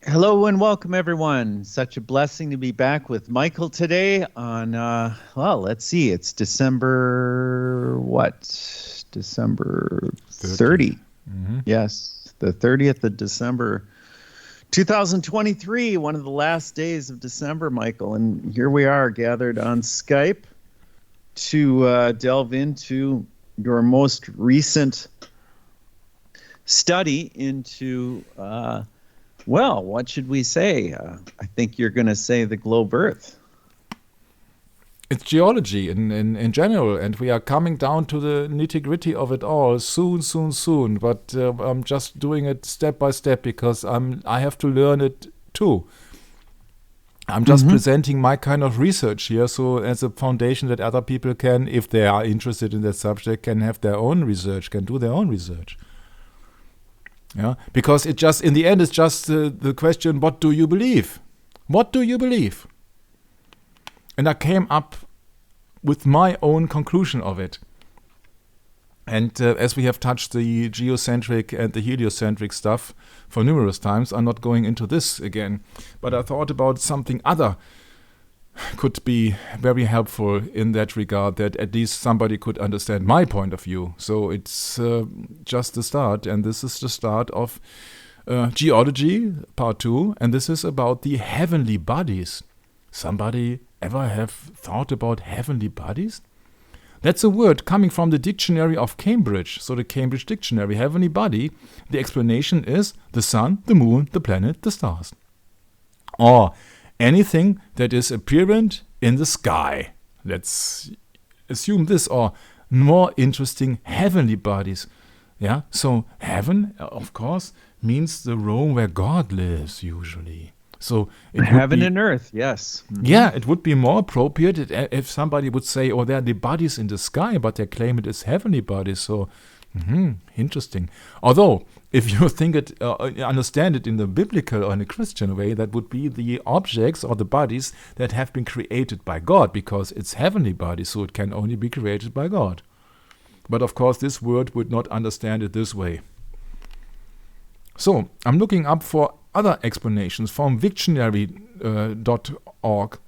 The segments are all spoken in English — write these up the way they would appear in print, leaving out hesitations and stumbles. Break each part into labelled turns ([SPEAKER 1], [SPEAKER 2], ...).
[SPEAKER 1] Hello and welcome, everyone. Such a blessing to be back with Michael today on, let's see, it's December, December 30.
[SPEAKER 2] Mm-hmm.
[SPEAKER 1] Yes, the 30th of December, 2023, one of the last days of December, Michael. And here we are gathered on Skype to delve into your most recent study into... what should we say? I think you're going to say the globe Earth.
[SPEAKER 2] It's geology in general, and we are coming down to the nitty-gritty of it all soon. But I'm just doing it step by step because I have to learn it too. I'm just presenting my kind of research here, so as a foundation that other people can, if they are interested in that subject, can have their own research, can do their own research. Yeah, because it just, in the end, it's just the question, what do you believe? What do you believe? And I came up with my own conclusion of it. And as we have touched the geocentric and the heliocentric stuff for numerous times, I'm not going into this again. But I thought about something other could be very helpful in that regard, that at least somebody could understand my point of view. So it's just the start, and this is the start of Geology Part 2, and this is about the heavenly bodies. Somebody ever have thought about heavenly bodies? That's a word coming from the dictionary of Cambridge, so the Cambridge Dictionary, heavenly body. The explanation is the sun, the moon, the planet, the stars. Or anything that is apparent in the sky. Let's assume this, or more interesting, heavenly bodies. Yeah, so heaven, of course, means the realm where God lives, usually. So
[SPEAKER 1] heaven and earth, yes.
[SPEAKER 2] Yeah, it would be more appropriate if somebody would say, oh, there are the bodies in the sky, but they claim it is heavenly bodies. So, interesting. Although, if you think it, understand it in the biblical or in a Christian way, that would be the objects or the bodies that have been created by God, because it's heavenly bodies, so it can only be created by God. But of course, this word would not understand it this way. So, I'm looking up for other explanations from Wiktionary.org.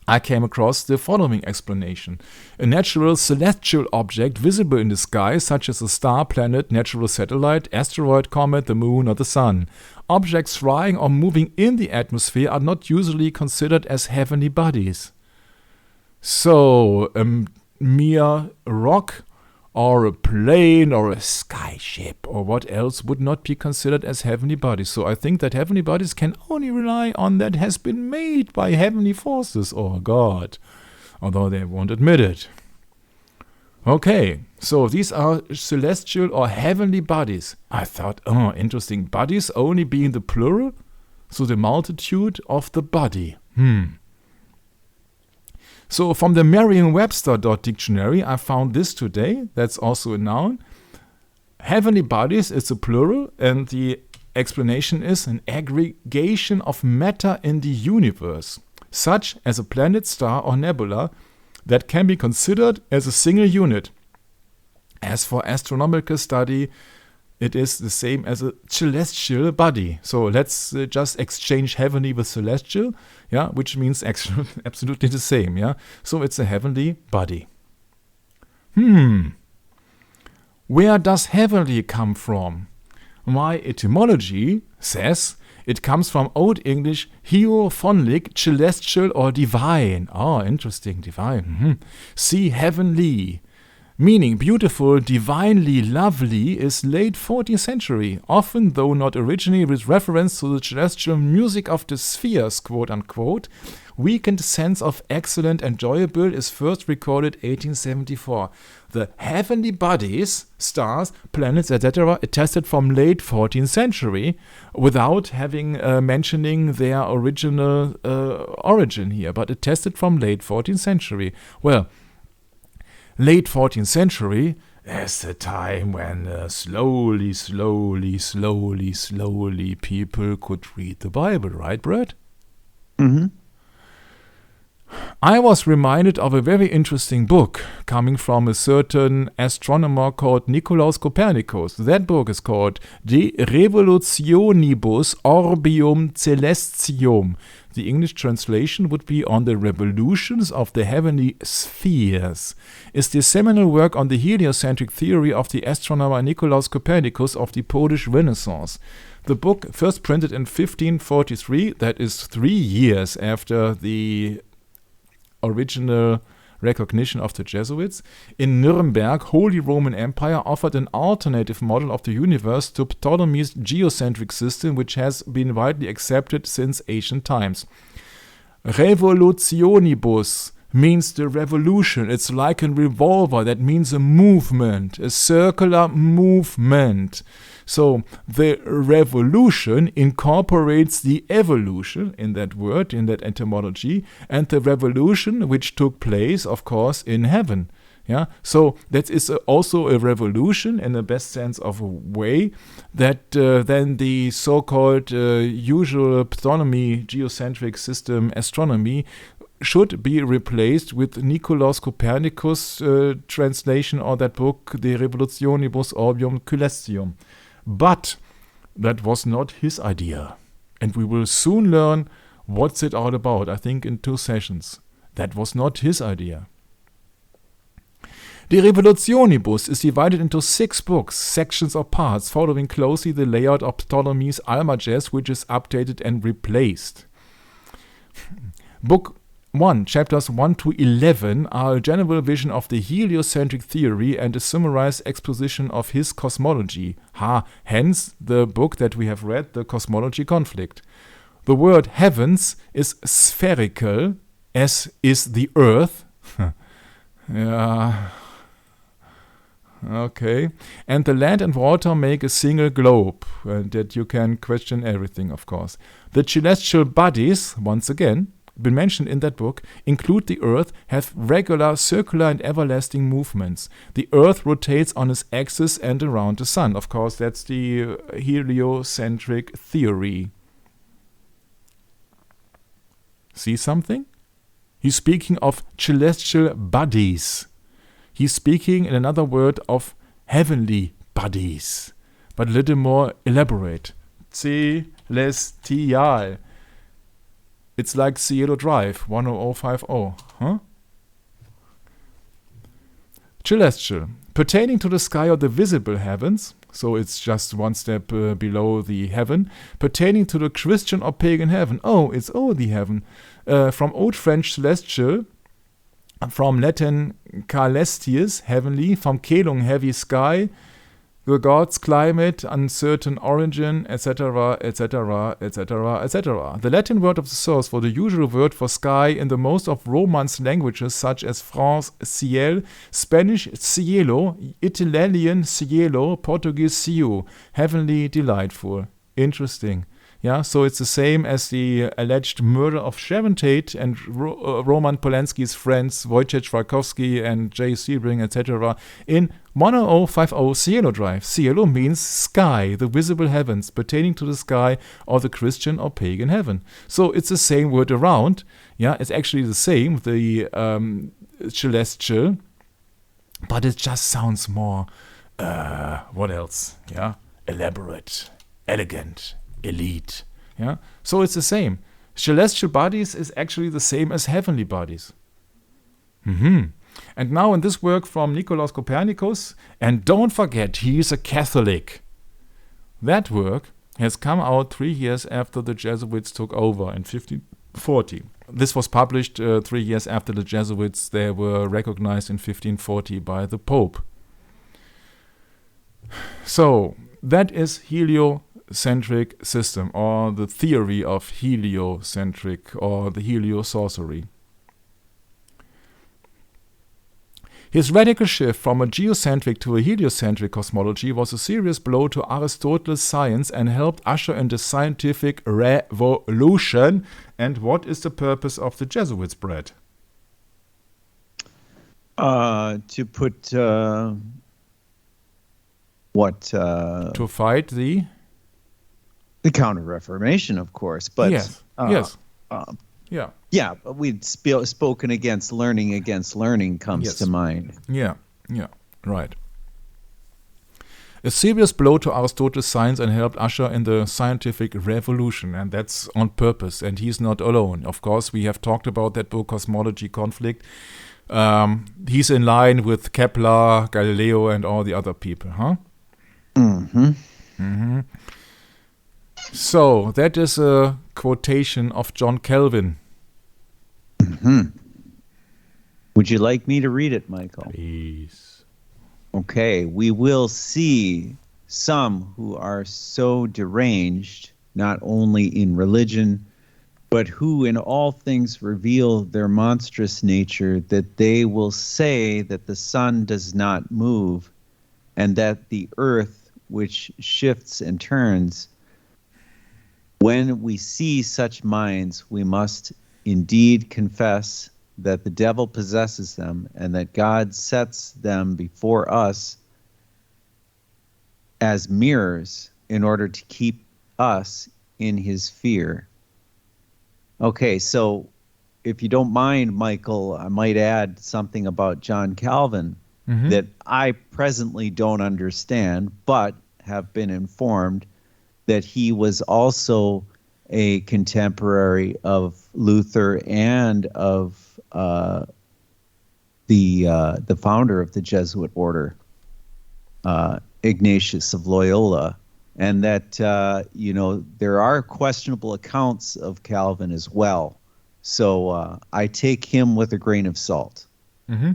[SPEAKER 2] I came across the following explanation. A natural celestial object visible in the sky, such as a star, planet, natural satellite, asteroid, comet, the moon, or the sun. Objects flying or moving in the atmosphere are not usually considered as heavenly bodies. So, a mere rock or a plane or a skyship or what else would not be considered as heavenly bodies. So I think that heavenly bodies can only rely on that has been made by heavenly forces or God, although they won't admit it. Okay, so these are celestial or heavenly bodies. I thought, interesting, bodies only being the plural, so the multitude of the body. So from the Merriam-Webster dictionary, I found this today. That's also a noun. Heavenly bodies is a plural, and the explanation is an aggregation of matter in the universe, such as a planet, star, or nebula, that can be considered as a single unit. As for astronomical study, it is the same as a celestial body. So let's just exchange heavenly with celestial, which means absolutely the same. So it's a heavenly body. Where does heavenly come from? My etymology says it comes from Old English heophonic, celestial or divine. Oh, interesting, divine. See, heavenly. Meaning beautiful, divinely lovely is late 14th century, often though not originally with reference to the celestial music of the spheres, quote-unquote. Weakened sense of excellent, enjoyable is first recorded 1874. The heavenly bodies, stars, planets, etc. attested from late 14th century without having mentioning their original origin here, but attested from late 14th century. Well, late 14th century is the time when slowly people could read the Bible, right, Brett? I was reminded of a very interesting book coming from a certain astronomer called Nicolaus Copernicus. That book is called De Revolutionibus Orbium Celestium. The English translation would be On the Revolutions of the Heavenly Spheres. It's the seminal work on the heliocentric theory of the astronomer Nicolaus Copernicus of the Polish Renaissance. The book, first printed in 1543, that is 3 years after the original recognition of the Jesuits, in Nuremberg, Holy Roman Empire offered an alternative model of the universe to Ptolemy's geocentric system, which has been widely accepted since ancient times. Revolutionibus means the revolution. It's like a revolver. That means a movement, a circular movement. So the revolution incorporates the evolution in that word, in that etymology, and the revolution which took place, of course, in heaven. Yeah, so that is also a revolution in the best sense of a way that then the so-called usual Ptolemy geocentric system astronomy should be replaced with Nicolaus Copernicus' translation of that book, De Revolutionibus Orbium Celestium. But that was not his idea. And we will soon learn what's it all about, I think in 2 sessions. That was not his idea. De Revolutionibus is divided into 6 books, sections or parts, following closely the layout of Ptolemy's Almagest, which is updated and replaced. Book 1, chapters 1 to 11 are a general vision of the heliocentric theory and a summarized exposition of his cosmology. Hence the book that we have read, The Cosmology Conflict. The word heavens is spherical, as is the earth. Yeah. Okay. And the land and water make a single globe, and that you can question everything, of course. The celestial bodies, once again, been mentioned in that book, include the earth, have regular circular and everlasting movements. The earth rotates on its axis and around the sun. Of course, that's the heliocentric theory. See something? He's speaking of celestial bodies. He's speaking, in another word, of heavenly bodies, but a little more elaborate. Celestial. It's like Cielo Drive, 10050, huh? Celestial, pertaining to the sky or the visible heavens, so it's just one step below the heaven, pertaining to the Christian or pagan heaven. Oh, it's the heaven. From Old French celestial, from Latin caelestius, heavenly, from caelum, heavy sky, the gods, climate, uncertain origin, etc., etc., etc., etc. The Latin word of the source for the usual word for sky in the most of Romance languages such as France, ciel, Spanish, cielo, Italian, cielo, Portuguese, ciu, heavenly, delightful. Interesting. Yeah, so it's the same as the alleged murder of Sharon Tate and Roman Polanski's friends Wojciech Frykowski and Jay Sebring, etc. in 10050 Cielo Drive. Cielo means sky, the visible heavens, pertaining to the sky or the Christian or pagan heaven. So it's the same word around. Yeah, it's actually the same, the celestial, but it just sounds more, what else? Yeah, elaborate, elegant, elite. Yeah, so it's the same. Celestial bodies is actually the same as heavenly bodies. And now in this work from Nicolaus Copernicus, and don't forget, he is a Catholic. That work has come out 3 years after the Jesuits took over in 1540. This was published 3 years after the Jesuits, they were recognized in 1540 by the Pope. So, that is heliocentric system, or the theory of heliocentric, or the heliosorcery. His radical shift from a geocentric to a heliocentric cosmology was a serious blow to Aristotle's science and helped usher in the scientific revolution. And what is the purpose of the Jesuits, Brad?
[SPEAKER 1] To put what?
[SPEAKER 2] To fight the
[SPEAKER 1] Counter-Reformation, of course. But
[SPEAKER 2] yes. Yeah.
[SPEAKER 1] Yeah, but we'd spoken against learning comes
[SPEAKER 2] Yes.
[SPEAKER 1] to mind.
[SPEAKER 2] Yeah. Yeah. Right. A serious blow to Aristotle's science and helped usher in the scientific revolution, and that's on purpose. And he's not alone. Of course, we have talked about that book, Cosmology Conflict. He's in line with Kepler, Galileo, and all the other people, huh?
[SPEAKER 1] Mm-hmm.
[SPEAKER 2] So that is a quotation of John Calvin.
[SPEAKER 1] Mm-hmm. Would you like me to read it, Michael?
[SPEAKER 2] Please.
[SPEAKER 1] Okay, we will see some who are so deranged, not only in religion, but who in all things reveal their monstrous nature, that they will say that the sun does not move, and that the earth, which shifts and turns. When we see such minds, we must indeed confess that the devil possesses them, and that God sets them before us as mirrors in order to keep us in his fear. Okay, so if you don't mind, Michael, I might add something about John Calvin that I presently don't understand, but have been informed that he was also a contemporary of Luther and of the founder of the Jesuit order, Ignatius of Loyola, and that there are questionable accounts of Calvin as well. So I take him with a grain of salt.
[SPEAKER 2] Mm-hmm.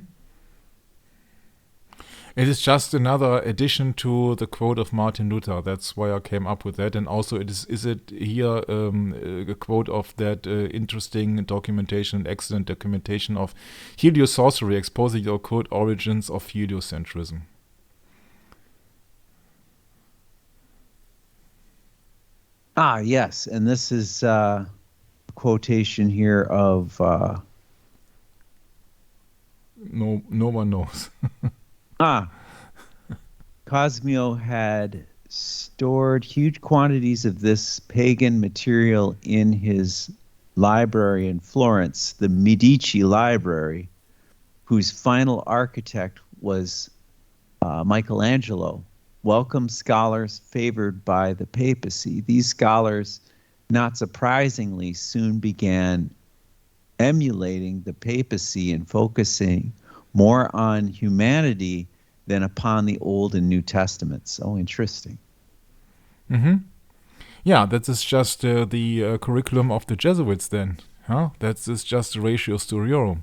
[SPEAKER 2] It is just another addition to the quote of Martin Luther. That's why I came up with that. And also, is it here a quote of that interesting documentation, excellent documentation of heliosorcery, exposing the occult origins of heliocentrism.
[SPEAKER 1] Ah, yes, and this is a quotation here of
[SPEAKER 2] No one knows.
[SPEAKER 1] Cosimo had stored huge quantities of this pagan material in his library in Florence, the Medici Library, whose final architect was Michelangelo. Welcome scholars favored by the papacy. These scholars, not surprisingly, soon began emulating the papacy and focusing more on humanity than upon the Old and New Testaments. Oh, interesting.
[SPEAKER 2] Mm-hmm. Yeah, that is just the curriculum of the Jesuits then. Huh? That is just ratio studiorum.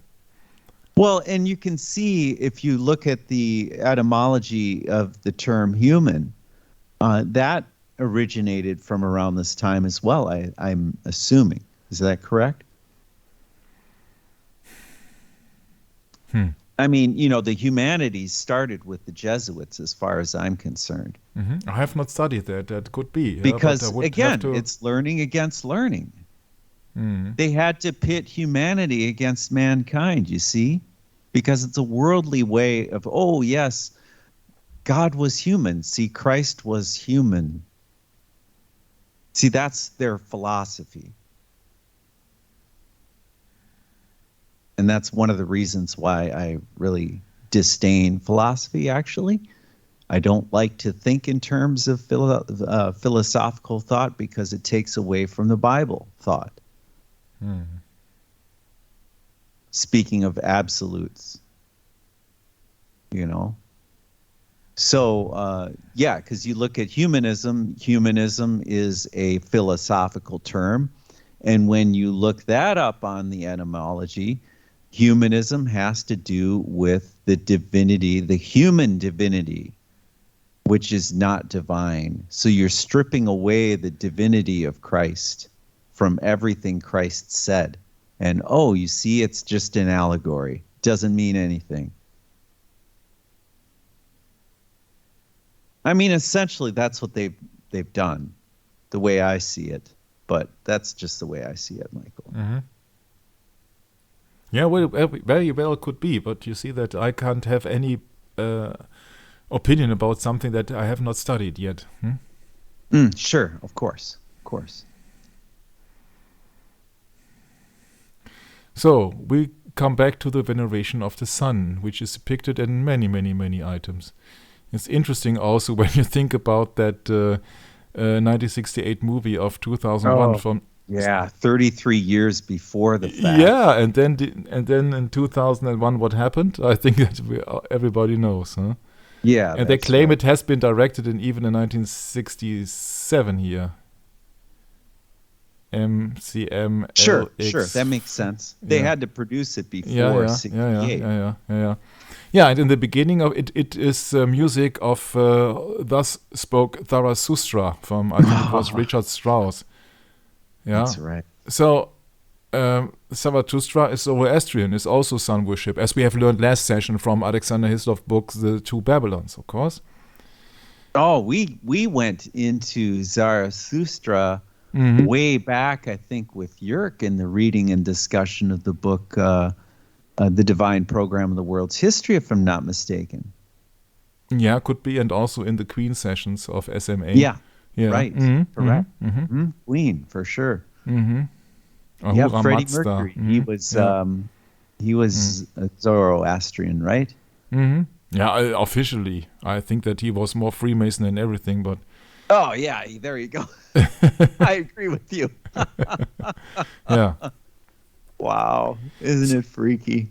[SPEAKER 1] Well, and you can see if you look at the etymology of the term human, that originated from around this time as well, I'm assuming. Is that correct? I mean, the humanities started with the Jesuits as far as I'm concerned.
[SPEAKER 2] Mm-hmm. I have not studied that. That could be.
[SPEAKER 1] Because,
[SPEAKER 2] but I would
[SPEAKER 1] again,
[SPEAKER 2] have to...
[SPEAKER 1] it's learning against learning.
[SPEAKER 2] Mm.
[SPEAKER 1] They had to pit humanity against mankind, you see? Because it's a worldly way of, oh, yes, God was human. See, Christ was human. See, that's their philosophy. And that's one of the reasons why I really disdain philosophy, actually. I don't like to think in terms of philosophical thought because it takes away from the Bible thought. Speaking of absolutes, So, yeah, because you look at humanism is a philosophical term. And when you look that up on the etymology, humanism has to do with the divinity, the human divinity, which is not divine. So you're stripping away the divinity of Christ from everything Christ said. And, oh, you see, it's just an allegory. Doesn't mean anything. I mean, essentially, that's what they've done, the way I see it. But that's just the way I see it, Michael.
[SPEAKER 2] Mm-hmm. Yeah, well, very well could be. But you see that I can't have any opinion about something that I have not studied yet.
[SPEAKER 1] Sure, of course.
[SPEAKER 2] So we come back to the veneration of the sun, which is depicted in many, many, many items. It's interesting also when you think about that 1968 movie of 2001 from
[SPEAKER 1] 33 years before the fact.
[SPEAKER 2] Yeah, and then in 2001, what happened? I think that everybody knows, huh?
[SPEAKER 1] Yeah,
[SPEAKER 2] and they claim
[SPEAKER 1] right.
[SPEAKER 2] it has been directed even in 1967 here. MCM.
[SPEAKER 1] Sure, that makes sense. They had to produce it before 68.
[SPEAKER 2] Yeah, and in the beginning of it, it is music of Thus Spoke Zarathustra from, I think it was Richard Strauss. Yeah,
[SPEAKER 1] that's right.
[SPEAKER 2] So Zarathustra is Zoroastrian, is also sun worship, as we have learned last session from Alexander Hislov's book, The Two Babylons, of course.
[SPEAKER 1] Oh, we went into Zarathustra way back, I think, with Yerk in the reading and discussion of the book, The Divine Program of the World's History, if I'm not mistaken.
[SPEAKER 2] Yeah, could be, and also in the Queen sessions of SMA.
[SPEAKER 1] Yeah. Right. Correct. Queen, for sure. Yeah, Freddie Mercury. He was a Zoroastrian, right?
[SPEAKER 2] Yeah, officially. I think that he was more Freemason than everything, but...
[SPEAKER 1] Oh, yeah, there you go. I agree with you.
[SPEAKER 2] Yeah.
[SPEAKER 1] Wow. Isn't it freaky?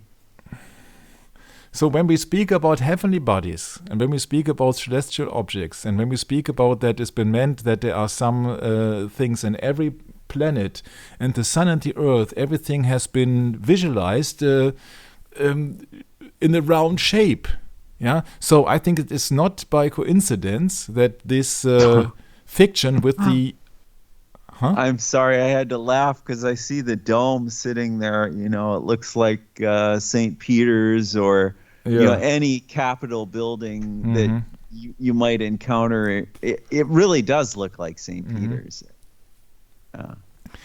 [SPEAKER 2] So when we speak about heavenly bodies, and when we speak about celestial objects, and when we speak about that, it's been meant that there are some things in every planet, and the sun and the earth, everything has been visualized in a round shape. Yeah. So I think it is not by coincidence that this fiction with the... Huh?
[SPEAKER 1] I'm sorry, I had to laugh because I see the dome sitting there. You know, it looks like St. Peter's or any Capitol building that you might encounter. It really does look like St. Peter's.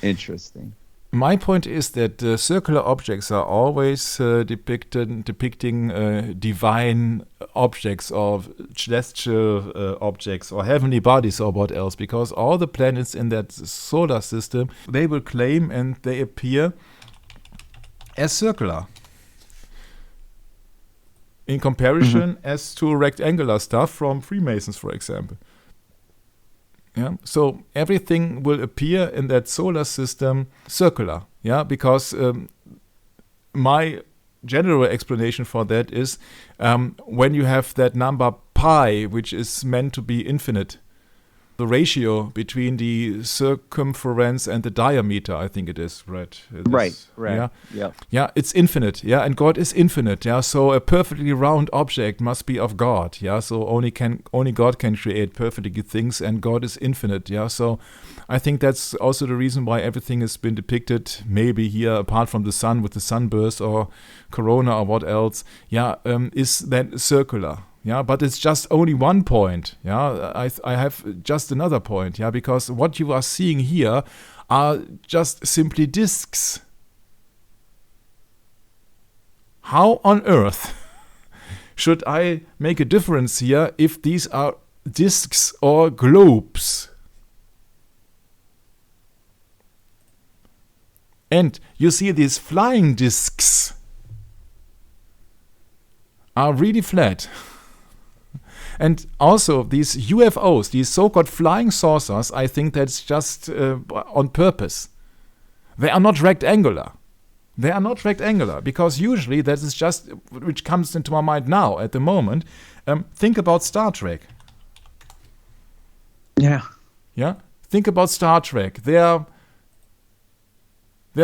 [SPEAKER 1] Interesting.
[SPEAKER 2] My point is that circular objects are always depicting divine objects or celestial objects or heavenly bodies or what else, because all the planets in that solar system, they will claim and they appear as circular. In comparison as to rectangular stuff from Freemasons, for example. Yeah, so everything will appear in that solar system circular. Yeah, because my general explanation for that is when you have that number pi, which is meant to be infinite, the ratio between the circumference and the diameter, I think it is, right?
[SPEAKER 1] Right.
[SPEAKER 2] Yeah, it's infinite, yeah, and God is infinite, yeah, so a perfectly round object must be of God, yeah, so only God can create perfectly good things, and God is infinite, yeah, so I think that's also the reason why everything has been depicted, maybe here, apart from the sun with the sunburst or corona or what else, yeah, is then circular. Yeah, but it's just only one point. Yeah, I have just another point. Yeah, because what you are seeing here are just simply discs. How on earth should I make a difference here if these are discs or globes? And you see these flying discs are really flat. And also these UFOs, these so-called flying saucers, I think that's just on purpose. They are not rectangular. They are not rectangular because usually that is just, which comes into my mind now at the moment, think about Star Trek.
[SPEAKER 1] Yeah.
[SPEAKER 2] Yeah? Think about Star Trek. Their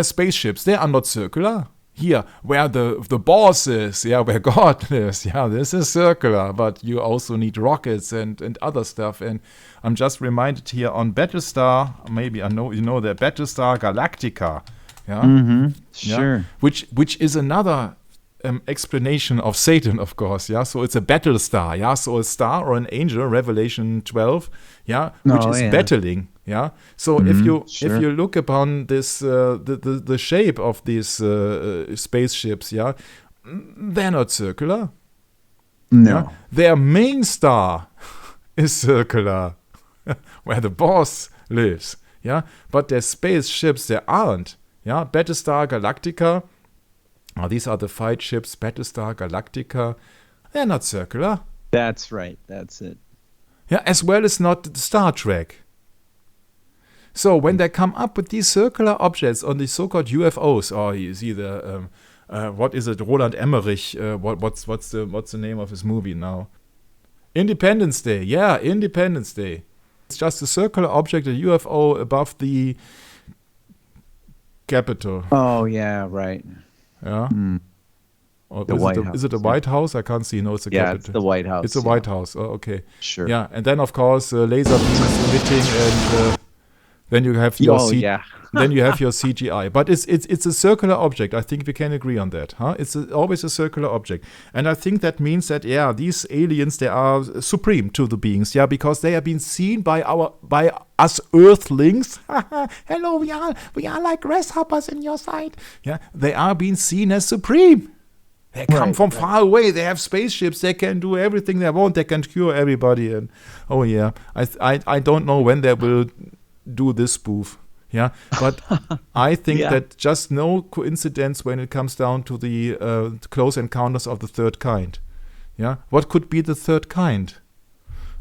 [SPEAKER 2] spaceships, they are not circular. Here, where the boss is, yeah, where God lives, yeah, this is circular, but you also need rockets and other stuff. And I'm just reminded here on Battlestar, maybe I know you know that Battlestar Galactica, yeah,
[SPEAKER 1] sure,
[SPEAKER 2] yeah? which is another explanation of Satan, of course, yeah. So it's a battle star, yeah. So a star or an angel, Revelation 12, yeah, which is battling. Yeah. So if you look upon this the shape of these spaceships, yeah, they're not circular.
[SPEAKER 1] No.
[SPEAKER 2] Yeah? Their main star is circular, where the boss lives. Yeah. But their spaceships, they aren't. Yeah. Battlestar Galactica These are the fight ships, Battlestar, Galactica. They're not circular.
[SPEAKER 1] That's right. That's it.
[SPEAKER 2] Yeah, as well as not Star Trek. So when they come up with these circular objects on the so-called UFOs, or you see the what is it, Roland Emmerich? What's the name of his movie now? Independence Day. Yeah, Independence Day. It's just a circular object, a UFO above the Capitol.
[SPEAKER 1] Oh yeah, right.
[SPEAKER 2] Yeah. Or
[SPEAKER 1] The White House.
[SPEAKER 2] Is it the White House? I can't see. No, it's the Capitol.
[SPEAKER 1] It's the White House.
[SPEAKER 2] It's the White House. Oh, okay.
[SPEAKER 1] Sure.
[SPEAKER 2] Yeah, and then of course laser beams emitting, and then you have your then you have your CGI. But it's a circular object. I think we can agree on that, huh? It's always a circular object, and I think that means that these aliens, they are supreme to the beings, because they have been seen by us Earthlings. Hello, we are like grasshoppers in your sight. Yeah, they are being seen as supreme. They come from far away. They have spaceships. They can do everything they want. They can cure everybody. And I don't know when they will do this spoof. Yeah, but I think that just no coincidence when it comes down to the close encounters of the third kind. Yeah, what could be the third kind?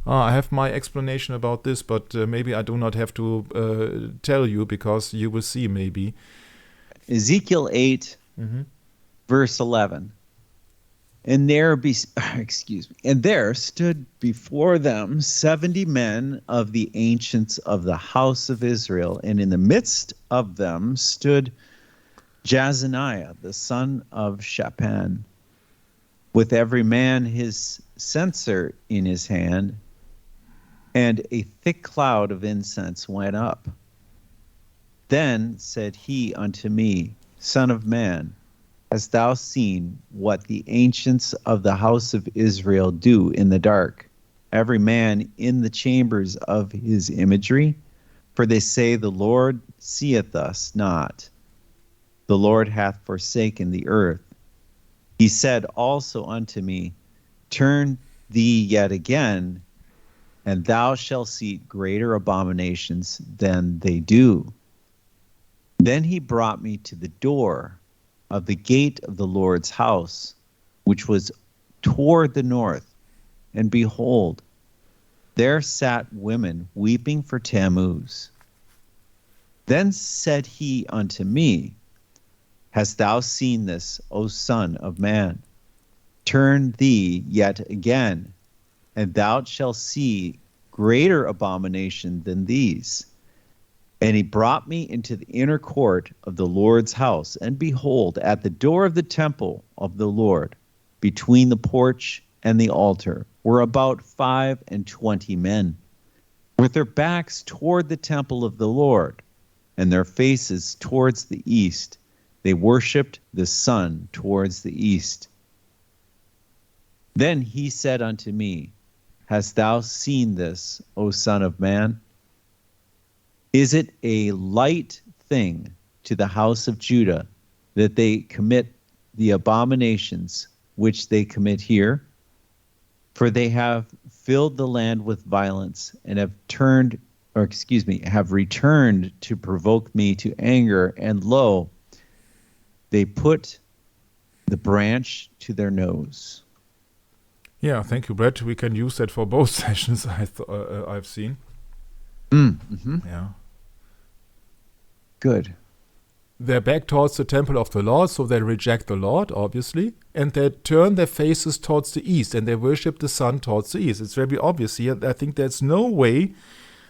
[SPEAKER 2] I have my explanation about this, but maybe I do not have to tell you, because you will see maybe.
[SPEAKER 1] Ezekiel 8, verse 11. And there stood before them 70 men of the ancients of the house of Israel, and in the midst of them stood Jazaniah, the son of Shaphan, with every man his censer in his hand, and a thick cloud of incense went up. Then said he unto me, Son of man, hast thou seen what the ancients of the house of Israel do in the dark, every man in the chambers of his imagery? For they say, the Lord seeth us not. The Lord hath forsaken the earth. He said also unto me, Turn thee yet again, and thou shalt see greater abominations than they do. Then he brought me to the door of the gate of the Lord's house, which was toward the north. And behold, there sat women weeping for Tammuz. Then said he unto me, Hast thou seen this, O son of man? Turn thee yet again, and thou shalt see greater abomination than these. And he brought me into the inner court of the Lord's house, and behold, at the door of the temple of the Lord, between the porch and the altar, were about 25 men, with their backs toward the temple of the Lord, and their faces towards the east. They worshipped the sun towards the east. Then he said unto me, Hast thou seen this, O son of man? Is it a light thing to the house of Judah that they commit the abominations which they commit here? For they have filled the land with violence, and have returned to provoke me to anger, and lo, they put the branch to their nose.
[SPEAKER 2] Yeah, thank you, Brett. We can use that for both sessions. I've seen. Yeah.
[SPEAKER 1] Good.
[SPEAKER 2] They're back towards the temple of the Lord, so they reject the Lord, obviously, and they turn their faces towards the east, and they worship the sun towards the east. It's very obvious here. I think there's no way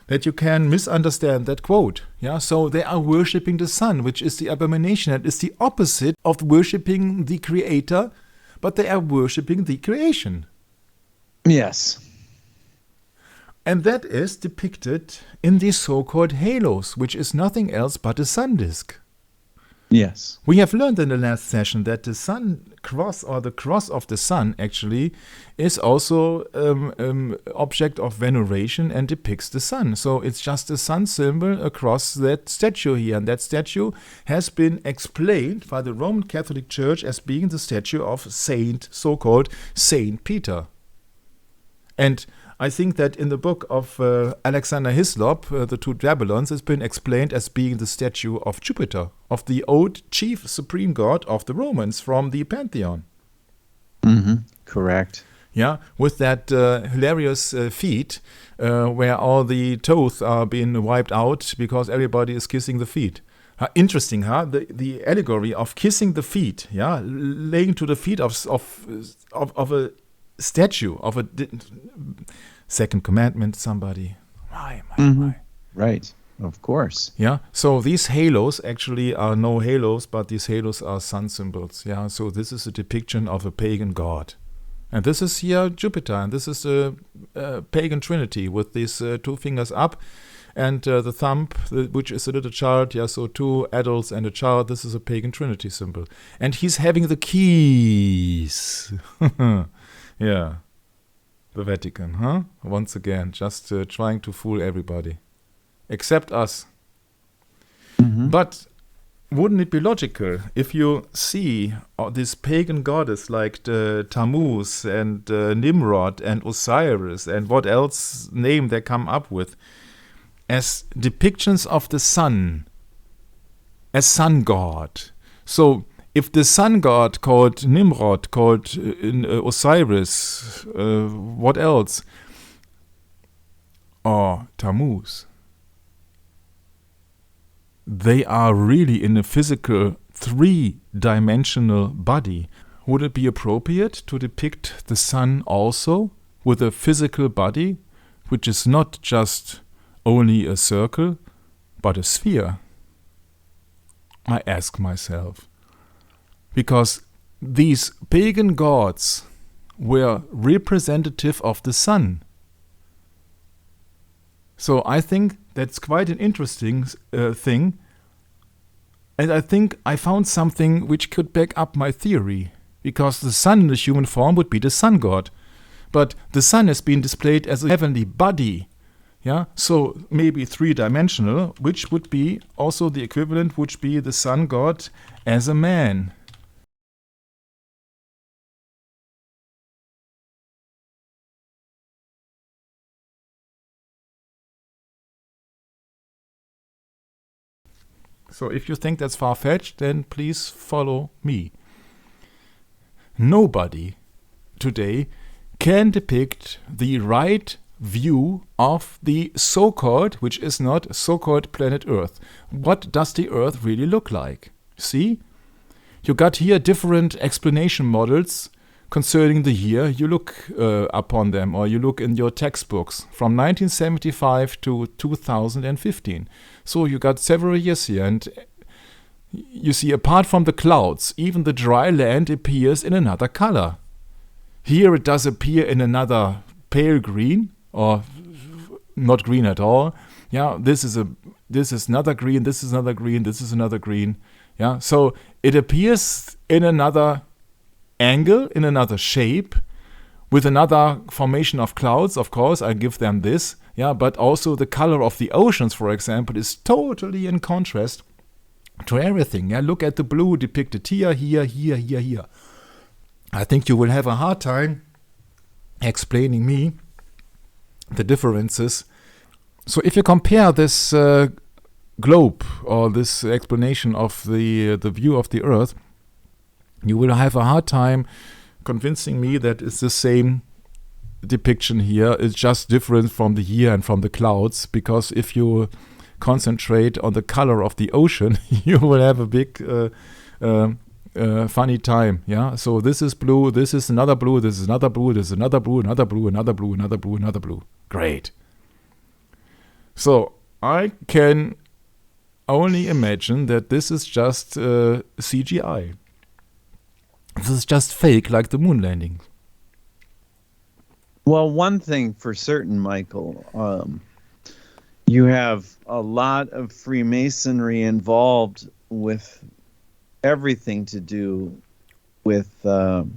[SPEAKER 2] that you can misunderstand that quote. Yeah, so they are worshiping the sun, which is the abomination. That is the opposite of worshiping the Creator, but they are worshiping the creation.
[SPEAKER 1] Yes.
[SPEAKER 2] And that is depicted in the so-called halos, which is nothing else but a sun disk.
[SPEAKER 1] Yes.
[SPEAKER 2] We have learned in the last session that the sun cross, or the cross of the sun, actually, is also object of veneration and depicts the sun. So it's just a sun symbol across that statue here. And that statue has been explained by the Roman Catholic Church as being the statue of so-called Saint Peter. And I think that in the book of Alexander Hislop, The Two Babylons, it's been explained as being the statue of Jupiter, of the old chief supreme god of the Romans from the Pantheon.
[SPEAKER 1] Correct.
[SPEAKER 2] Yeah, with that hilarious feet where all the toes are being wiped out because everybody is kissing the feet. Interesting, huh? The allegory of kissing the feet, yeah, laying to the feet of a statue of a second commandment. Somebody, why?
[SPEAKER 1] Right, of course.
[SPEAKER 2] Yeah. So these halos actually are no halos, but these halos are sun symbols. Yeah. So this is a depiction of a pagan god. And this is here Jupiter, and this is the pagan trinity with these two fingers up, and the thumb, which is a little child. Yeah, so two adults and a child. This is a pagan trinity symbol, and he's having the keys. Yeah, the Vatican, huh? Once again, just trying to fool everybody, except us. But wouldn't it be logical if you see this pagan goddess like the Tammuz and Nimrod and Osiris and what else name they come up with as depictions of the sun, as sun god? So if the sun god called Nimrod, called Osiris, what else? Or Tammuz, they are really in a physical three-dimensional body. Would it be appropriate to depict the sun also with a physical body, which is not just only a circle, but a sphere? I ask myself. Because these pagan gods were representative of the sun. So I think that's quite an interesting thing. And I think I found something which could back up my theory. Because the sun in the human form would be the sun god. But the sun has been displayed as a heavenly body. Yeah, so maybe three-dimensional, which would be also the equivalent, would be the sun god as a man. So if you think that's far-fetched, then please follow me. Nobody today can depict the right view of the so-called, which is not so-called planet Earth. What does the Earth really look like? See? You got here different explanation models concerning the year. You look upon them, or you look in your textbooks from 1975 to 2015. So you got several years here, and you see, apart from the clouds, even the dry land appears in another color. Here it does appear in another pale green, or not green at all. Yeah, this is another green, this is another green, this is another green. Yeah, so it appears in another angle, in another shape, with another formation of clouds. Of course, I give them this. Yeah, but also the color of the oceans, for example, is totally in contrast to everything. Yeah, look at the blue depicted here, here, here, here, here. I think you will have a hard time explaining me the differences. So if you compare this globe, or this explanation of the view of the Earth, you will have a hard time convincing me that it's the same depiction here. It's just different from the year and from the clouds, because if you concentrate on the color of the ocean, you will have a big funny time. Yeah, so this is blue, this is another blue, this is another blue, this is another blue, another blue, another blue, another blue, another blue. Great. So I can only imagine that this is just CGI. This is just fake, like the moon landing.
[SPEAKER 1] Well, one thing for certain, Michael, you have a lot of Freemasonry involved with everything to do with the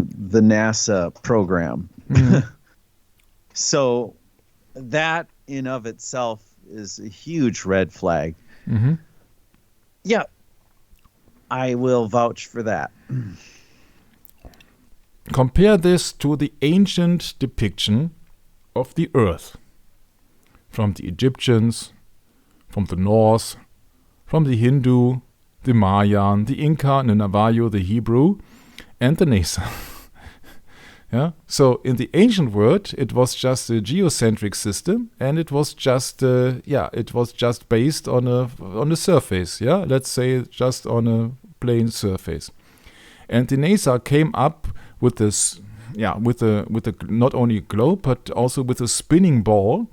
[SPEAKER 1] NASA program. Mm-hmm. So that in of itself is a huge red flag.
[SPEAKER 2] Mm-hmm.
[SPEAKER 1] Yeah, I will vouch for that.
[SPEAKER 2] compare this to the ancient depiction of the earth from the Egyptians, from the Norse, from the Hindu, the Mayan, the Inca, the Navajo, the Hebrew, and the Nasa. Yeah. So in the ancient world, it was just a geocentric system, and it was just based on a surface. Yeah, let's say just on a plane surface. And the NASA came up with this, with a not only a globe but also with a spinning ball.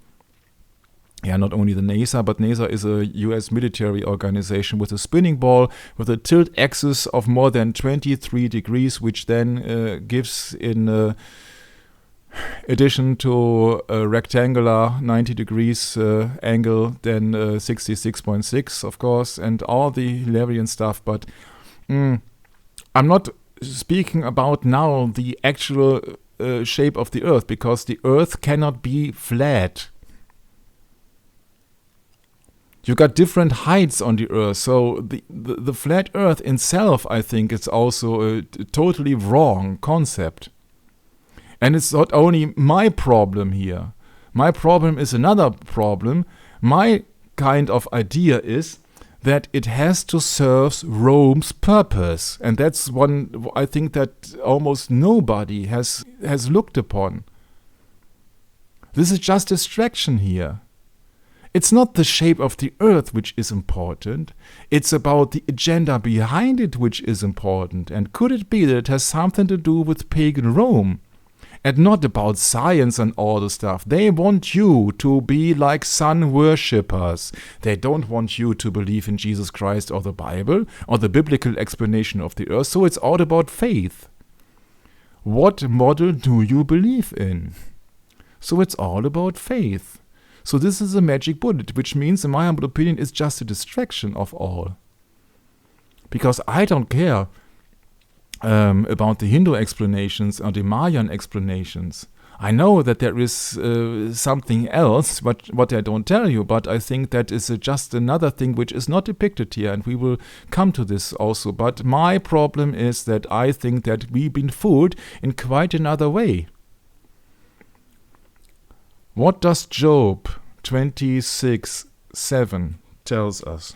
[SPEAKER 2] Yeah, not only the NASA, but NASA is a US military organization with a spinning ball with a tilt axis of more than 23 degrees, which then gives, in addition to a rectangular 90 degrees angle, then 66.6, of course, and all the Hilarion stuff. But I'm not speaking about now the actual shape of the Earth, because the Earth cannot be flat. You got different heights on the Earth, so the flat Earth itself, I think, is also a totally wrong concept. And it's not only my problem here. My problem is another problem. My kind of idea is that it has to serve Rome's purpose, and that's one I think that almost nobody has looked upon. This is just distraction here. It's not the shape of the Earth which is important. It's about the agenda behind it which is important. And could it be that it has something to do with pagan Rome? And not about science and all the stuff. They want you to be like sun worshippers. They don't want you to believe in Jesus Christ or the Bible or the biblical explanation of the Earth. So it's all about faith. What model do you believe in? So it's all about faith. So this is a magic bullet, which means, in my humble opinion, it's just a distraction of all. Because I don't care about the Hindu explanations or the Mayan explanations. I know that there is something else, what I don't tell you, but I think that is just another thing which is not depicted here, and we will come to this also. But my problem is that I think that we've been fooled in quite another way. What does Job 26:7 tells us?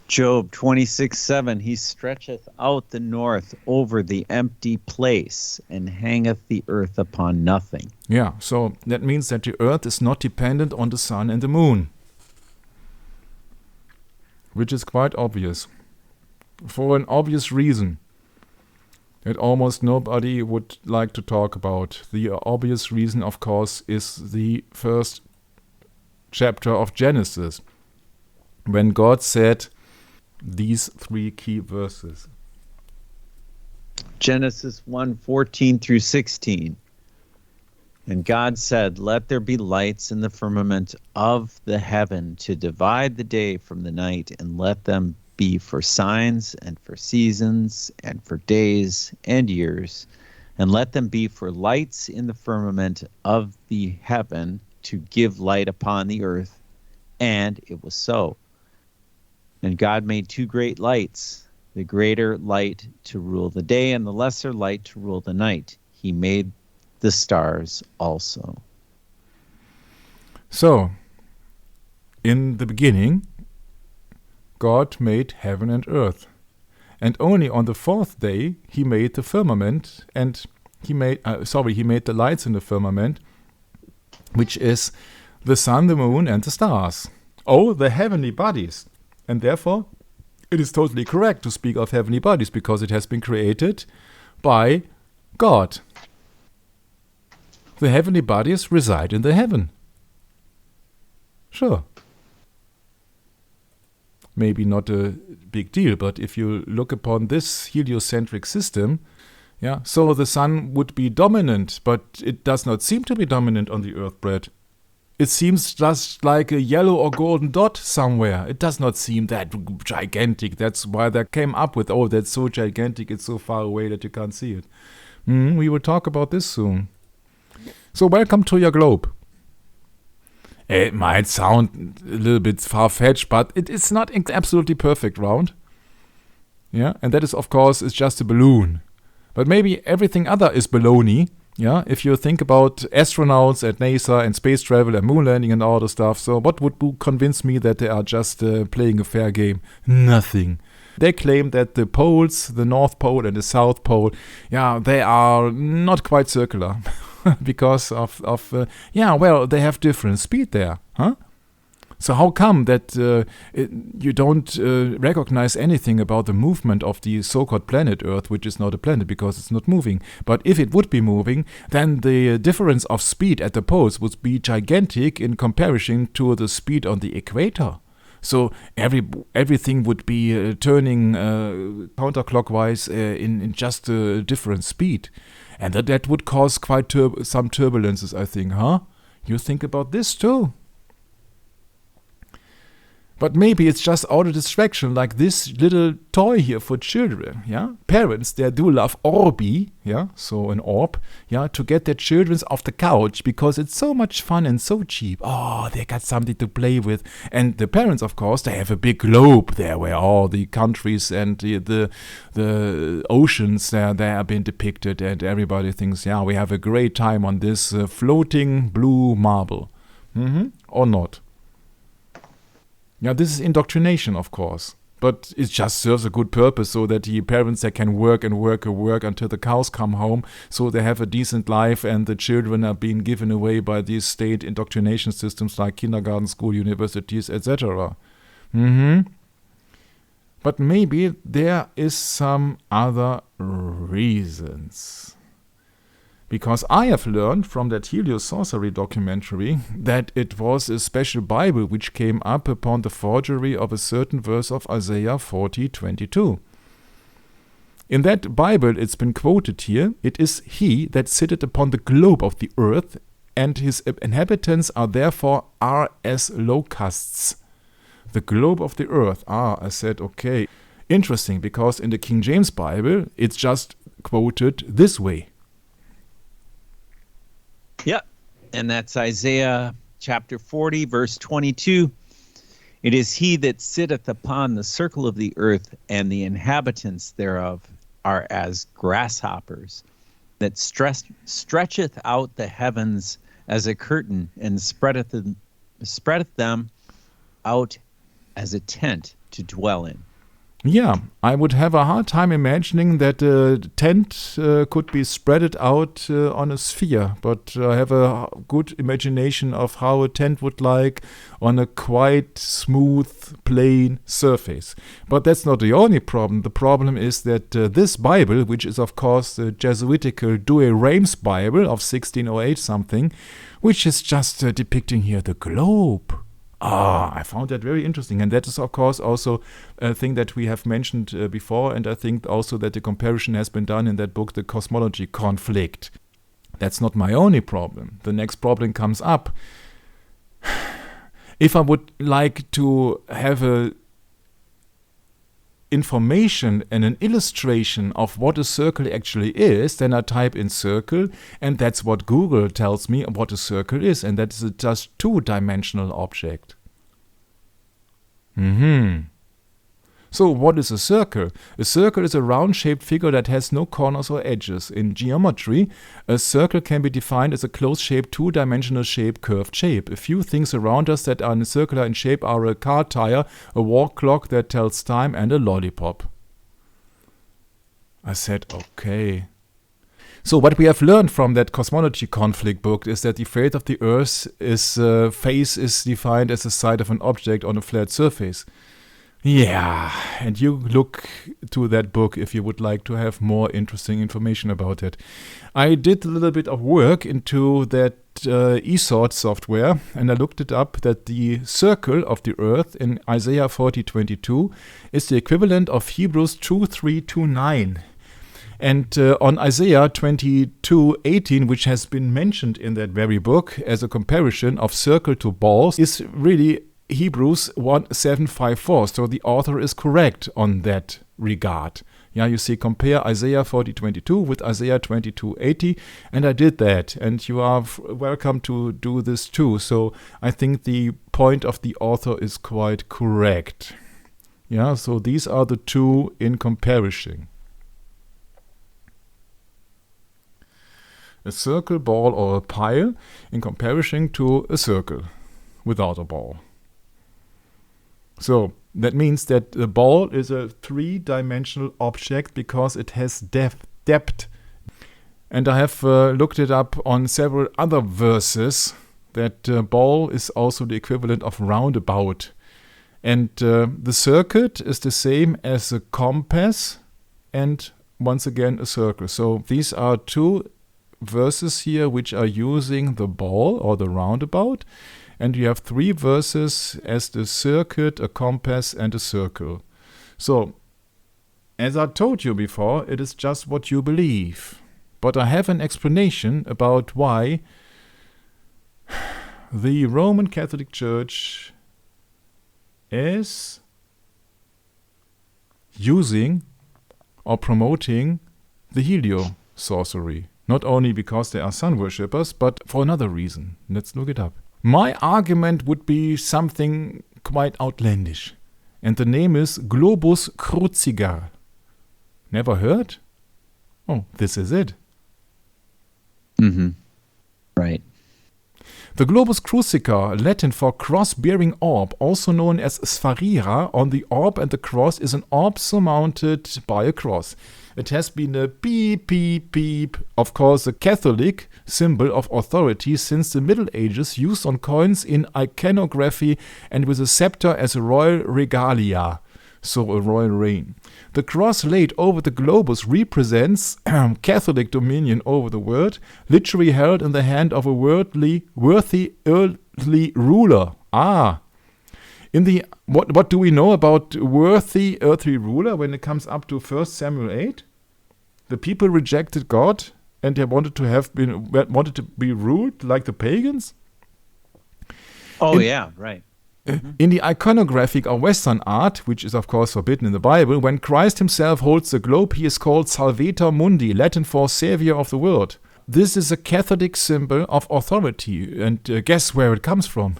[SPEAKER 1] Job 26:7, he stretcheth out the north over the empty place, and hangeth the earth upon nothing.
[SPEAKER 2] Yeah, so that means that the earth is not dependent on the sun and the moon, which is quite obvious, for an obvious reason that almost nobody would like to talk about. The obvious reason, of course, is the first chapter of Genesis, when God said these three key verses.
[SPEAKER 1] Genesis 1:14 through 16. And God said, let there be lights in the firmament of the heaven to divide the day from the night, and let them be for signs and for seasons and for days and years, and let them be for lights in the firmament of the heaven to give light upon the earth. And it was so. And God made two great lights, the greater light to rule the day and the lesser light to rule the night. He made the stars also.
[SPEAKER 2] So, in the beginning, God made heaven and earth. And only on the fourth day he made the firmament, and he made the lights in the firmament, which is the sun, the moon, and the stars. Oh, the heavenly bodies. And therefore, it is totally correct to speak of heavenly bodies, because it has been created by God. The heavenly bodies reside in the heaven. Sure. Maybe not a big deal, but if you look upon this heliocentric system, so the sun would be dominant, but it does not seem to be dominant on the earth, Brett. It seems just like a yellow or golden dot somewhere. It does not seem that gigantic. That's why they came up with, that's so gigantic, it's so far away that you can't see it. We will talk about this soon. So welcome to your globe. It might sound a little bit far-fetched, but it is not absolutely perfect round. Yeah, and that is, of course, is just a balloon. But maybe everything other is baloney. Yeah, if you think about astronauts at NASA and space travel and moon landing and all the stuff, so what would convince me that they are just playing a fair game? Nothing. They claim that the poles, the North Pole and the South Pole, yeah, they are not quite circular because of they have different speed there, huh? So how come that you don't recognize anything about the movement of the so-called planet Earth, which is not a planet because it's not moving? But if it would be moving, then the difference of speed at the poles would be gigantic in comparison to the speed on the equator. So everything would be turning counterclockwise in just a different speed. And that would cause quite some turbulences, I think, huh? You think about this too? But maybe it's just out of distraction, like this little toy here for children, yeah? Parents, they do love Orbi, yeah? So an orb, yeah? To get their children off the couch because it's so much fun and so cheap. Oh, they got something to play with. And the parents, of course, they have a big globe there where all the countries and the oceans there have been depicted. And everybody thinks, yeah, we have a great time on this floating blue marble. Or not. Yeah, this is indoctrination, of course, but it just serves a good purpose so that the parents, they can work and work and work until the cows come home, so they have a decent life and the children are being given away by these state indoctrination systems like kindergarten, school, universities, etc. But maybe there is some other reasons. Because I have learned from that Julius Caesar documentary that it was a special Bible which came up upon the forgery of a certain verse of Isaiah 40:22. In that Bible, it's been quoted here, it is he that sitteth upon the globe of the earth, and his inhabitants are as locusts. The globe of the earth. I said, okay. Interesting, because in the King James Bible, it's just quoted this way.
[SPEAKER 1] Yeah, and that's Isaiah chapter 40, verse 22. It is he that sitteth upon the circle of the earth, and the inhabitants thereof are as grasshoppers, that stretcheth out the heavens as a curtain, and spreadeth them out as a tent to dwell in.
[SPEAKER 2] Yeah, I would have a hard time imagining that a tent could be spreaded out on a sphere, but I have a good imagination of how a tent would like on a quite smooth, plain surface. But that's not the only problem. The problem is that this Bible, which is of course the Jesuitical Douay-Rheims Bible of 1608 something, which is just depicting here the globe. I found that very interesting, and that is of course also a thing that we have mentioned before, and I think also that the comparison has been done in that book, The Cosmology Conflict. That's not my only problem. The next problem comes up. If I would like to have a information and an illustration of what a circle actually is, then I type in circle, and that's what Google tells me what a circle is, and that is a just two-dimensional object. So what is a circle? A circle is a round-shaped figure that has no corners or edges. In geometry, a circle can be defined as a closed-shaped, two-dimensional shape, curved shape. A few things around us that are circular in shape are a car tire, a wall clock that tells time, and a lollipop. I said, okay. So what we have learned from that cosmology conflict book is that the fate of the Earth's face is defined as the side of an object on a flat surface. Yeah, and you look to that book if you would like to have more interesting information about it. I did a little bit of work into that eSort software, and I looked it up that the circle of the earth in Isaiah 40:22 is the equivalent of Hebrews 2:3-9. And on Isaiah 22:18, which has been mentioned in that very book as a comparison of circle to balls, is really Hebrews 1:7-5-4, so the author is correct on that regard. Yeah, you see, compare Isaiah 40:22 with Isaiah 22:80, and I did that, and you are welcome to do this too. So I think the point of the author is quite correct. Yeah, so these are the two in comparison. A circle, ball, or a pile in comparison to a circle without a ball. So that means that the ball is a three-dimensional object because it has depth. And I have looked it up on several other verses that ball is also the equivalent of roundabout. And the circuit is the same as a compass and once again a circle. So these are two verses here which are using the ball or the roundabout. And you have three verses as the circuit, a compass, and a circle. So, as I told you before, it is just what you believe. But I have an explanation about why the Roman Catholic Church is using or promoting the helio sorcery. Not only because they are sun worshippers, but for another reason. Let's look it up. My argument would be something quite outlandish. And the name is Globus Cruciger. Never heard? Oh, this is it.
[SPEAKER 1] Mm-hmm. Right.
[SPEAKER 2] The globus cruciger, Latin for cross-bearing orb, also known as sphaera, on the orb and the cross is an orb surmounted by a cross. It has been a beep, beep, beep, of course a Catholic symbol of authority since the Middle Ages, used on coins in iconography and with a scepter as a royal regalia, so a royal reign. The cross laid over the globus represents Catholic dominion over the world, literally held in the hand of a worthy earthly ruler. What do we know about worthy earthly ruler when it comes up to 1 Samuel 8? The people rejected God and they wanted to be ruled like the pagans.
[SPEAKER 1] Right.
[SPEAKER 2] In the iconographic or Western art, which is of course forbidden in the Bible, when Christ himself holds the globe, he is called Salvator Mundi, Latin for Savior of the world. This is a Catholic symbol of authority, and guess where it comes from?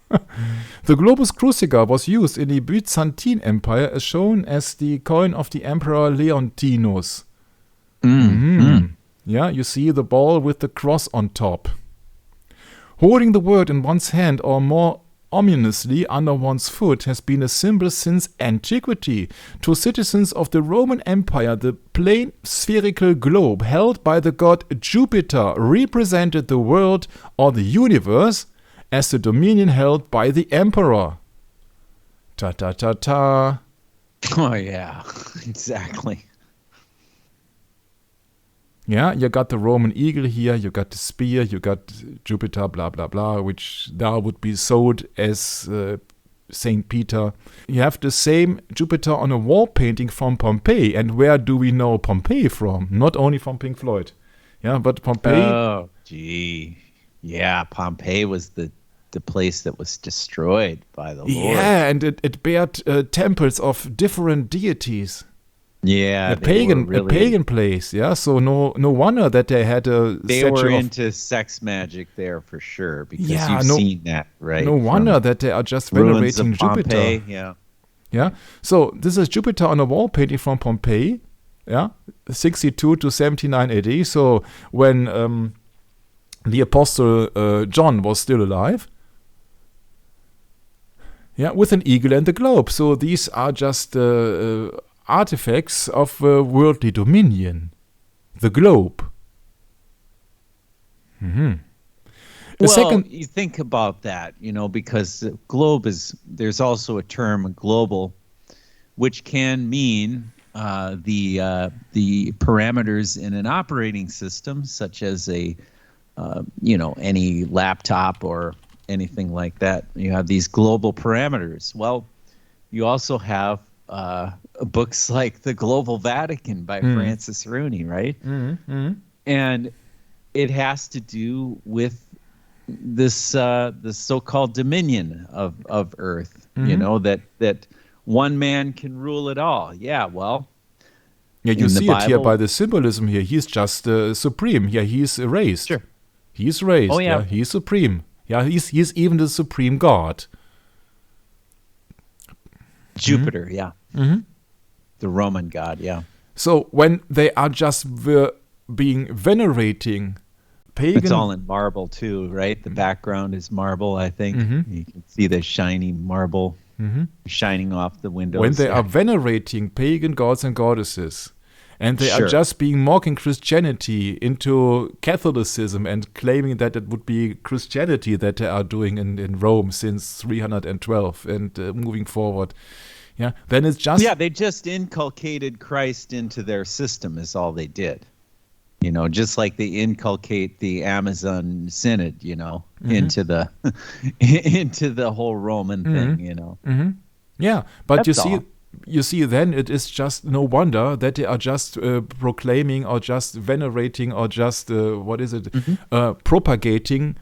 [SPEAKER 2] The globus cruciger was used in the Byzantine Empire as shown as the coin of the Emperor Leontinus. Yeah, you see the ball with the cross on top. Holding the word in one's hand or more ominously under one's foot has been a symbol since antiquity. To citizens of the Roman Empire, the plain spherical globe held by the god Jupiter represented the world or the universe as the dominion held by the emperor. Ta-ta-ta-ta.
[SPEAKER 1] Oh, yeah, exactly.
[SPEAKER 2] Yeah, you got the Roman eagle here, you got the spear, you got Jupiter, blah, blah, blah, which now would be sold as St. Peter. You have the same Jupiter on a wall painting from Pompeii. And where do we know Pompeii from? Not only from Pink Floyd. Yeah, but Pompeii...
[SPEAKER 1] Oh, gee. Yeah, Pompeii was the place that was destroyed by the Lord.
[SPEAKER 2] Yeah, and it bared temples of different deities.
[SPEAKER 1] Yeah,
[SPEAKER 2] a pagan place. Yeah, so no wonder that they had a.
[SPEAKER 1] They were into sex magic there for sure because you've seen that, right?
[SPEAKER 2] No wonder that they are just venerating Jupiter. Yeah. So this is Jupiter on a wall painting from Pompeii. Yeah, 62 to 79 AD. So when the apostle John was still alive. Yeah, with an eagle and a globe. So these are just artifacts of worldly dominion. The globe. Mm-hmm.
[SPEAKER 1] You think about that, because globe there's also a term, global, which can mean the parameters in an operating system, such as any laptop or anything like that. You have these global parameters. Well, you also have books like The Global Vatican by Francis Rooney, right? And it has to do with this so-called dominion of Earth, that one man can rule it all. Yeah, well,
[SPEAKER 2] yeah, you see it here by the symbolism here. He's just supreme. Yeah, he's erased.
[SPEAKER 1] Sure.
[SPEAKER 2] He's raised.
[SPEAKER 1] Oh, yeah.
[SPEAKER 2] He's supreme. Yeah, he's even the supreme God.
[SPEAKER 1] Jupiter, yeah.
[SPEAKER 2] Mm-hmm.
[SPEAKER 1] The Roman god, yeah.
[SPEAKER 2] So when they are just venerating pagan...
[SPEAKER 1] It's all in marble too, right? The background is marble, I think.
[SPEAKER 2] Mm-hmm.
[SPEAKER 1] You can see the shiny marble shining off the windows.
[SPEAKER 2] When they are venerating pagan gods and goddesses, and they are just being mocking Christianity into Catholicism and claiming that it would be Christianity that they are doing in Rome since 312 and moving forward. Yeah, then it's just...
[SPEAKER 1] Yeah, they just inculcated Christ into their system is all they did. You know, just like they inculcate the Amazon Synod, you know, into the whole Roman thing, you know.
[SPEAKER 2] Mm-hmm. Yeah, but
[SPEAKER 1] That's
[SPEAKER 2] you see, then it is just no wonder that they are just proclaiming or just venerating or just propagating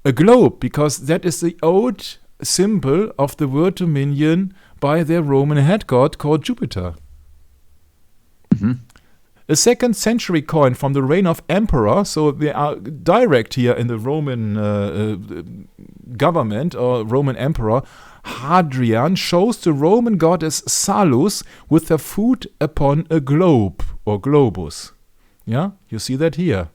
[SPEAKER 2] a globe, because that is the old symbol of the word dominion by their Roman head god called Jupiter.
[SPEAKER 1] Mm-hmm.
[SPEAKER 2] A 2nd century coin from the reign of emperor, so they are direct here in the Roman government or Roman emperor, Hadrian, shows the Roman goddess Salus with her foot upon a globe or globus. Yeah, you see that here.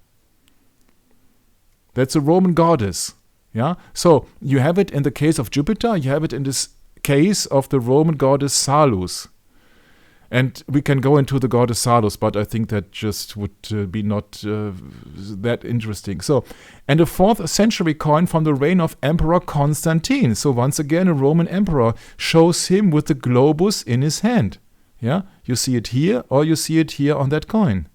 [SPEAKER 2] That's a Roman goddess. Yeah, so you have it in the case of Jupiter, you have it in this case of the Roman goddess Salus. And we can go into the goddess Salus, but I think that just would be not that interesting. So, and a 4th century coin from the reign of Emperor Constantine. So once again, a Roman emperor shows him with the globus in his hand. Yeah, you see it here, or you see it here on that coin.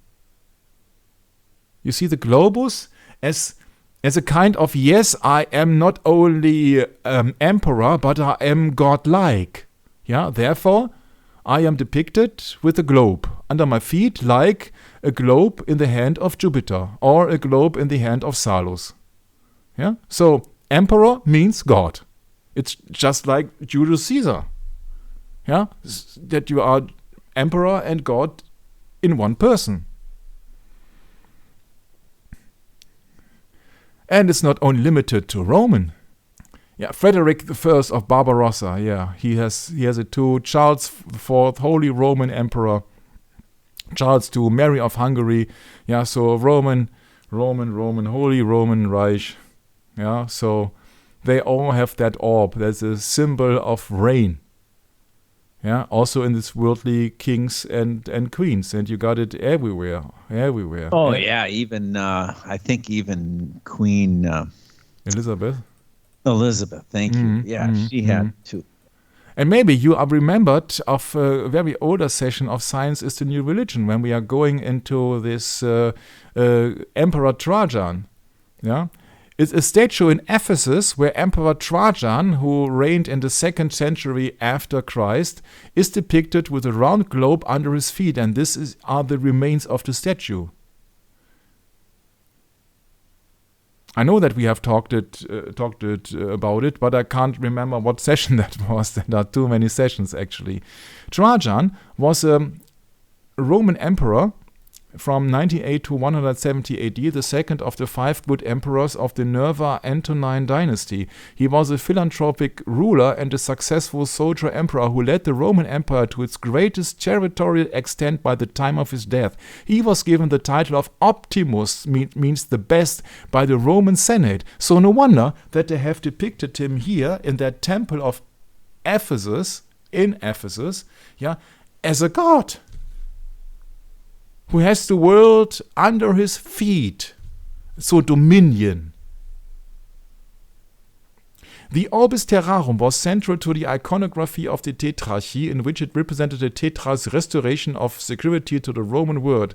[SPEAKER 2] You see the globus as a kind of, yes, I am not only emperor, but I am godlike. Yeah, therefore, I am depicted with a globe under my feet, like a globe in the hand of Jupiter or a globe in the hand of Salus. Yeah? So emperor means God. It's just like Julius Caesar. Yeah? That you are emperor and God in one person. And it's not only limited to Roman. Yeah, Frederick I of Barbarossa, yeah, he has it too. Charles IV, Holy Roman Emperor. Charles II, Mary of Hungary. Yeah, so Roman, Holy Roman Reich. Yeah, so they all have that orb. That's a symbol of reign. Yeah, also in this worldly kings and queens, and you got it everywhere.
[SPEAKER 1] Oh yeah, even I think even Queen
[SPEAKER 2] Elizabeth,
[SPEAKER 1] thank you. Yeah, she had too.
[SPEAKER 2] And maybe you are remembered of a very older session of Science is the New Religion, when we are going into this Emperor Trajan. Yeah, it's a statue in Ephesus where Emperor Trajan, who reigned in the 2nd century after Christ, is depicted with a round globe under his feet, and this are the remains of the statue. I know that we have talked about it, but I can't remember what session that was. There are too many sessions, actually. Trajan was a Roman emperor from 98 to 170 AD, the second of the 5 good emperors of the Nerva-Antonine dynasty. He was a philanthropic ruler and a successful soldier emperor who led the Roman Empire to its greatest territorial extent by the time of his death. He was given the title of Optimus, means the best, by the Roman Senate. So no wonder that they have depicted him here in that temple of Ephesus, yeah, as a god who has the world under his feet. So dominion. The Orbis Terrarum was central to the iconography of the Tetrarchy, in which it represented the Tetra's restoration of security to the Roman world.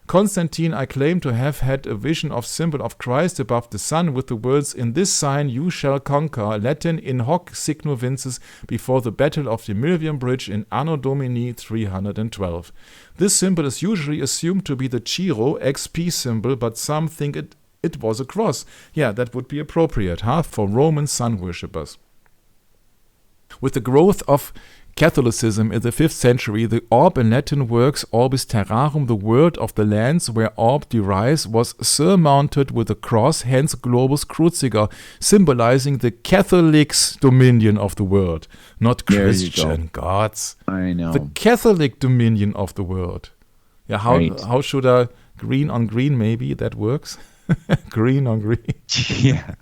[SPEAKER 2] Constantine, I claim to have had a vision of symbol of Christ above the sun with the words, "In this sign you shall conquer," Latin, "in hoc signo vinces," before the Battle of the Milvian Bridge in Anno Domini 312. This symbol is usually assumed to be the Giro XP symbol, but some think it was a cross. Yeah, that would be appropriate, for Roman sun worshippers. With the growth of Catholicism in the 5th century, the orb in Latin works orbis terrarum, the world of the lands where orb derives, was surmounted with a cross, hence globus cruciger, symbolizing the Catholic's dominion of the world, not Christian gods.
[SPEAKER 1] I know.
[SPEAKER 2] The Catholic dominion of the world. Yeah, how should I, green on green, maybe that works? Green on green.
[SPEAKER 1] Yeah.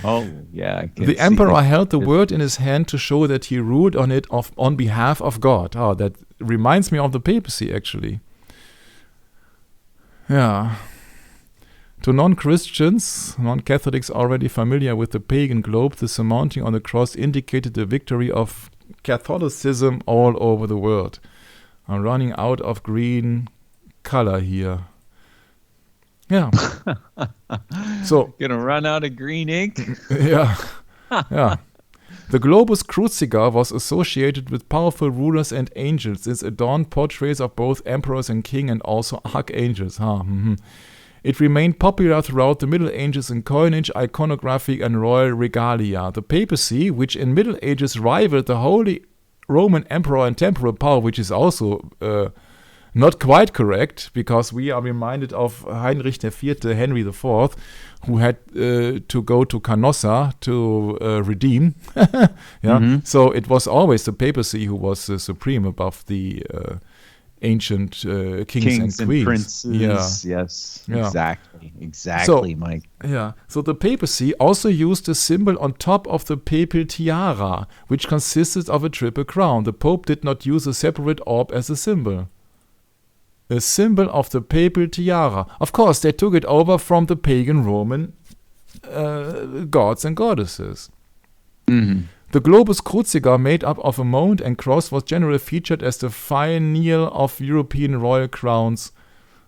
[SPEAKER 1] Oh, yeah.
[SPEAKER 2] The emperor held the word in his hand to show that he ruled on it on behalf of God. Oh, that reminds me of the papacy, actually. Yeah. To non-Christians, non-Catholics already familiar with the pagan globe, the surmounting on the cross indicated the victory of Catholicism all over the world. I'm running out of green color here. Yeah. So
[SPEAKER 1] gonna run out of green ink.
[SPEAKER 2] Yeah. Yeah. The globus cruciger was associated with powerful rulers and angels. It adorned portraits of both emperors and king and also archangels. It remained popular throughout the Middle Ages in coinage, iconography, and royal regalia. The papacy, which in Middle Ages rivaled the Holy Roman Emperor and temporal power, which is also not quite correct, because we are reminded of Heinrich IV, Henry IV, who had to go to Canossa to redeem. So it was always the papacy who was supreme above the ancient kings and queens.
[SPEAKER 1] Princes.
[SPEAKER 2] Yeah.
[SPEAKER 1] Yes,
[SPEAKER 2] Yeah.
[SPEAKER 1] exactly, Mike.
[SPEAKER 2] Yeah, so the papacy also used a symbol on top of the papal tiara, which consisted of a triple crown. The Pope did not use a separate orb as a symbol. A symbol of the papal tiara. Of course, they took it over from the pagan Roman gods and goddesses.
[SPEAKER 1] Mm-hmm.
[SPEAKER 2] The globus cruciger, made up of a mount and cross, was generally featured as the finial of European royal crowns.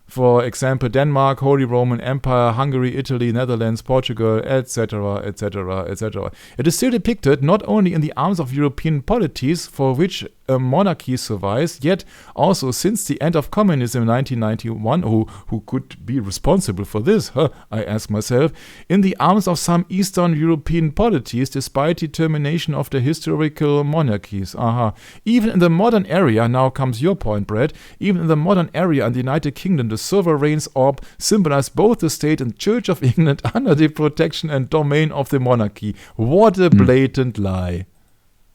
[SPEAKER 2] For example, Denmark, Holy Roman Empire, Hungary, Italy, Netherlands, Portugal, etc., etc., etc. It is still depicted not only in the arms of European polities, for which a monarchy survives, yet also since the end of communism in 1991, who could be responsible for this, I ask myself, in the arms of some Eastern European polities, despite the termination of the historical monarchies. Even in the modern era, now comes your point, Brad, even in the modern era in the United Kingdom, the sovereign's orb symbolized both the state and Church of England under the protection and domain of the monarchy. What a blatant lie.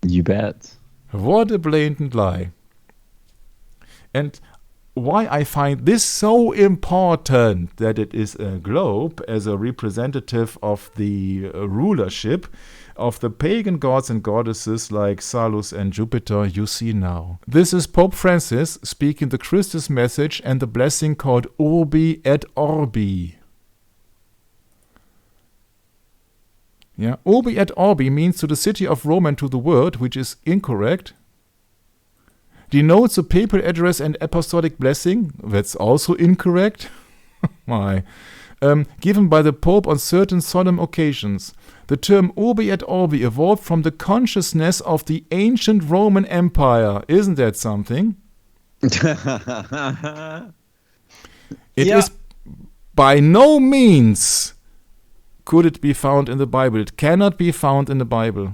[SPEAKER 1] You bet.
[SPEAKER 2] What a blatant lie. And why I find this so important, that it is a globe as a representative of the rulership of the pagan gods and goddesses like Salus and Jupiter, you see now. This is Pope Francis speaking the Christus message and the blessing called Urbi et Orbi. Yeah, Urbi et Orbi means to the city of Rome and to the world, which is incorrect. Denotes a papal address and apostolic blessing, that's also incorrect. Why? Given by the Pope on certain solemn occasions. The term Urbi et Orbi evolved from the consciousness of the ancient Roman Empire. Isn't that something? It is by no means could it be found in the Bible. It cannot be found in the Bible.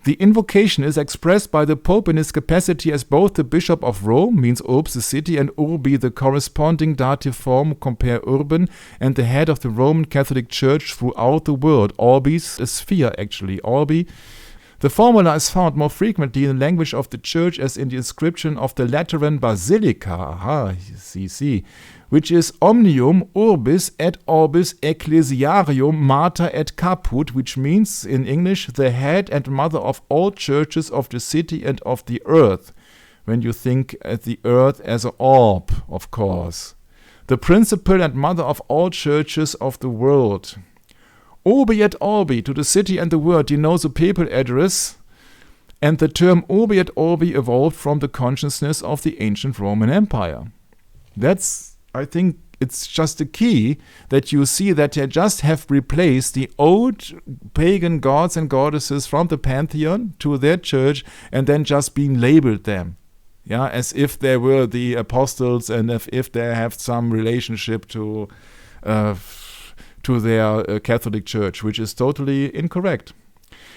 [SPEAKER 2] The invocation is expressed by the Pope in his capacity as both the Bishop of Rome, means urbs, the city, and urbi, the corresponding dative form, compare urban, and the head of the Roman Catholic Church throughout the world. Orbis, a sphere actually, orbi. The formula is found more frequently in the language of the Church as in the inscription of the Lateran Basilica, which is omnium urbis et orbis ecclesiarium mater et caput, which means in English the head and mother of all churches of the city and of the earth. When you think at the earth as an orb, of course. The principal and mother of all churches of the world. Urbi et Orbi, to the city and the world, denotes a papal address, and the term Urbi et Orbi evolved from the consciousness of the ancient Roman Empire. That's, I think, it's just a key that you see that they just have replaced the old pagan gods and goddesses from the pantheon to their church and then just being labeled them. Yeah, as if they were the apostles and if they have some relationship to their Catholic Church, which is totally incorrect.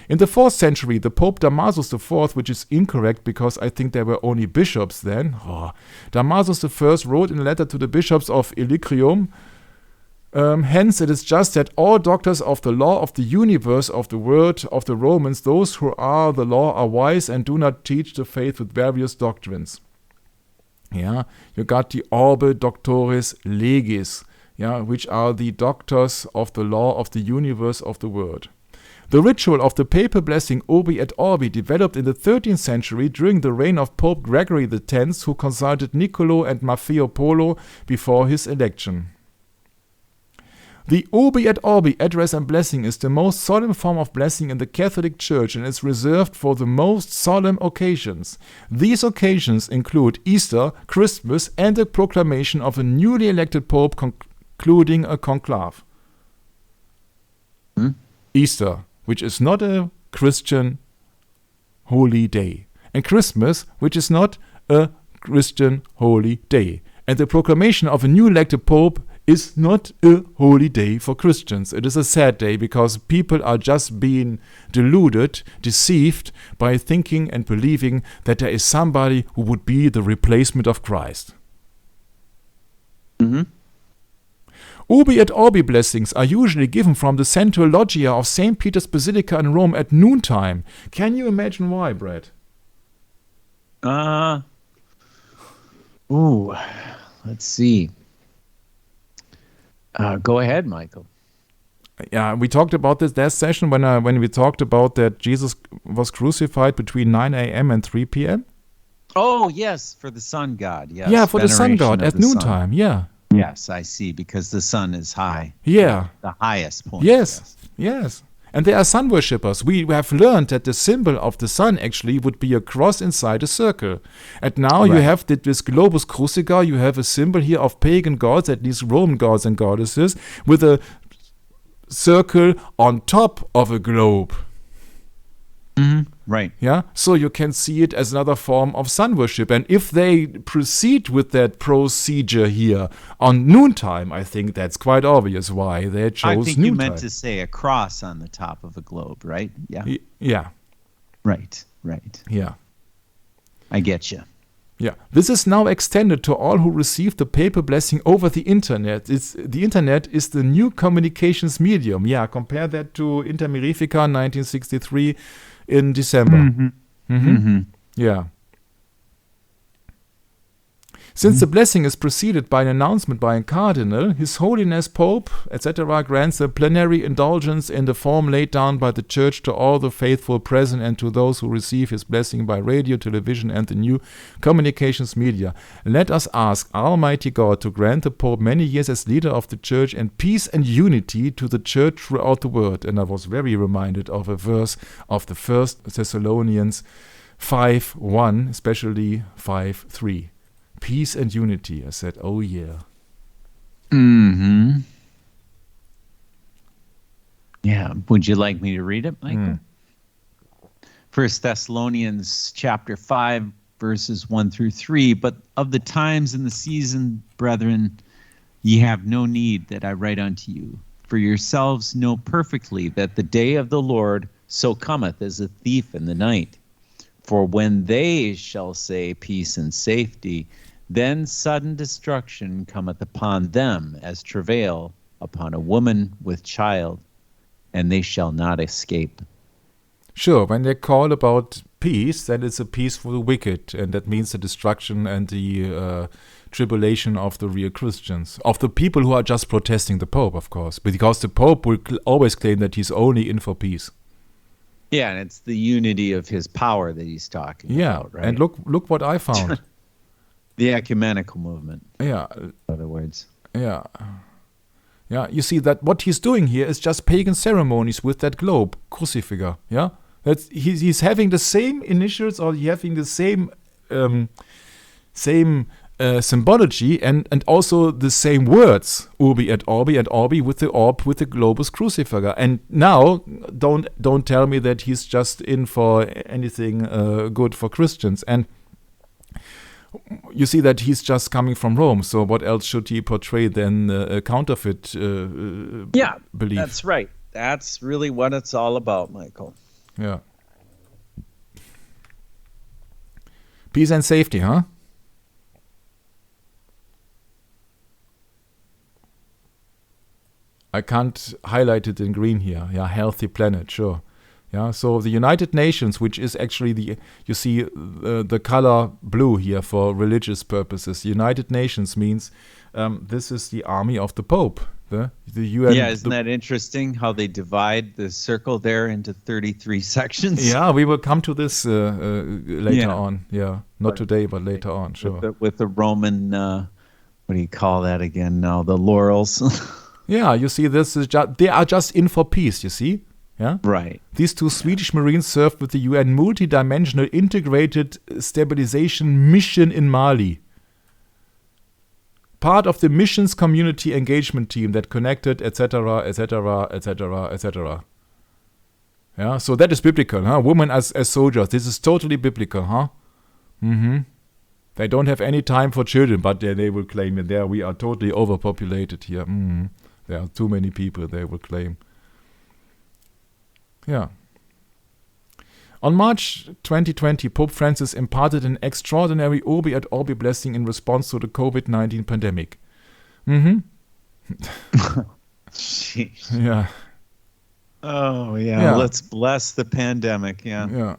[SPEAKER 2] In the 4th century, the Pope Damasus IV, which is incorrect because I think there were only bishops then, Damasus I wrote in a letter to the bishops of Illyricum, hence it is just that all doctors of the law of the universe of the word of the Romans, those who are the law, are wise and do not teach the faith with various doctrines. Yeah, you got the Orbe Doctores Legis, yeah, which are the doctors of the law of the universe of the word. The ritual of the papal blessing Urbi et Orbi developed in the 13th century during the reign of Pope Gregory X, who consulted Niccolo and Maffeo Polo before his election. The Urbi et Orbi address and blessing is the most solemn form of blessing in the Catholic Church and is reserved for the most solemn occasions. These occasions include Easter, Christmas, and the proclamation of a newly elected Pope concluding a conclave. Easter, which is not a Christian holy day, and Christmas, which is not a Christian holy day. And the proclamation of a new elected Pope is not a holy day for Christians. It is a sad day because people are just being deluded, deceived by thinking and believing that there is somebody who would be the replacement of Christ. Urbi et Orbi blessings are usually given from the central loggia of St. Peter's Basilica in Rome at noontime. Can you imagine why, Brad?
[SPEAKER 1] Let's see. Go ahead, Michael.
[SPEAKER 2] Yeah, we talked about this last session when we talked about that Jesus was crucified between 9 a.m. and 3 p.m.
[SPEAKER 1] Oh, yes, for the sun god. Yes.
[SPEAKER 2] Yeah, for the sun god at noontime.
[SPEAKER 1] Sun.
[SPEAKER 2] Yeah.
[SPEAKER 1] Yes, I see, because the sun is high.
[SPEAKER 2] Yeah.
[SPEAKER 1] The highest point.
[SPEAKER 2] Yes. And they are sun worshippers. We have learned that the symbol of the sun actually would be a cross inside a circle. And now you have this globus crucica, you have a symbol here of pagan gods, at least Roman gods and goddesses, with a circle on top of a globe.
[SPEAKER 1] Right.
[SPEAKER 2] Yeah, so you can see it as another form of sun worship. And if they proceed with that procedure here on noontime, I think that's quite obvious why they chose noontime.
[SPEAKER 1] I think you meant to say a cross on the top of a globe, right? Yeah.
[SPEAKER 2] Yeah.
[SPEAKER 1] Right.
[SPEAKER 2] Yeah.
[SPEAKER 1] I get you.
[SPEAKER 2] Yeah, this is now extended to all who receive the papal blessing over the internet. The internet is the new communications medium. Yeah, compare that to Inter Mirifica 1963 in December. Yeah. Since the blessing is preceded by an announcement by a cardinal, His Holiness Pope, etc., grants a plenary indulgence in the form laid down by the Church to all the faithful present and to those who receive his blessing by radio, television, and the new communications media. Let us ask Almighty God to grant the Pope many years as leader of the Church and peace and unity to the Church throughout the world. And I was very reminded of a verse of the 1 Thessalonians 5:1, especially 5:3. Peace and unity. I said, oh yeah.
[SPEAKER 1] Yeah. Would you like me to read it, Michael? 1 Thessalonians chapter 5, verses 1 through 3. But of the times and the season, brethren, ye have no need that I write unto you. For yourselves know perfectly that the day of the Lord so cometh as a thief in the night. For when they shall say peace and safety, then sudden destruction cometh upon them as travail upon a woman with child, and they shall not escape.
[SPEAKER 2] Sure, when they call about peace, then it's a peace for the wicked, and that means the destruction and the tribulation of the real Christians, of the people who are just protesting the Pope, of course, because the Pope will always claim that he's only in for peace.
[SPEAKER 1] Yeah, and it's the unity of his power that he's talking about, right?
[SPEAKER 2] And look what I found.
[SPEAKER 1] The ecumenical movement.
[SPEAKER 2] Yeah.
[SPEAKER 1] In other words.
[SPEAKER 2] Yeah. Yeah, you see that what he's doing here is just pagan ceremonies with that globe, crucifix, yeah? That's he's having the same initials, or having the same symbology and also the same words, Urbi et Orbi with the orb with the globus crucifix. And now don't tell me that he's just in for anything good for Christians. And you see that he's just coming from Rome, so what else should he portray than a counterfeit belief?
[SPEAKER 1] That's right. That's really what it's all about, Michael.
[SPEAKER 2] Yeah. Peace and safety, huh? I can't highlight it in green here. Yeah, healthy planet, sure. Yeah, so the United Nations, which is actually you see the color blue here for religious purposes. United Nations means this is the army of the Pope. The UN.
[SPEAKER 1] Yeah, isn't that interesting how they divide the circle there into 33 sections?
[SPEAKER 2] Yeah, we will come to this later on. Yeah, not today, but later on, sure.
[SPEAKER 1] With the Roman, what do you call that again now? The laurels.
[SPEAKER 2] Yeah, you see, this is they are just in for peace, you see? Yeah?
[SPEAKER 1] Right.
[SPEAKER 2] These two Swedish Marines served with the UN multi-dimensional integrated stabilization mission in Mali. Part of the missions community engagement team that connected, etc., etc., etc., etc. Yeah, so that is biblical, huh? Women as soldiers, this is totally biblical, huh? Mm-hmm. They don't have any time for children, but they will claim it. There we are totally overpopulated here. Mm-hmm. There are too many people, they will claim. Yeah. On March 2020, Pope Francis imparted an extraordinary Urbi et Orbi blessing in response to the COVID-19 pandemic. Mm-hmm. Yeah.
[SPEAKER 1] Oh, yeah. Let's bless the pandemic. Yeah.
[SPEAKER 2] Yeah.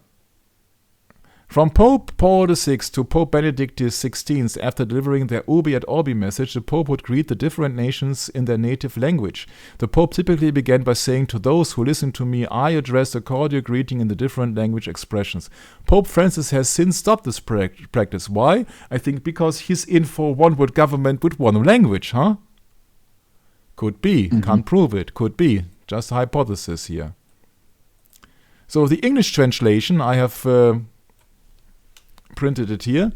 [SPEAKER 2] From Pope Paul VI to Pope Benedict XVI, after delivering their Urbi et Orbi message, the Pope would greet the different nations in their native language. The Pope typically began by saying, "To those who listen to me, I address a cordial greeting in the different language expressions." Pope Francis has since stopped this practice. Why? I think because he's in for one world government with one language, huh? Could be. Mm-hmm. Can't prove it. Could be. Just a hypothesis here. So the English translation, I have printed it here.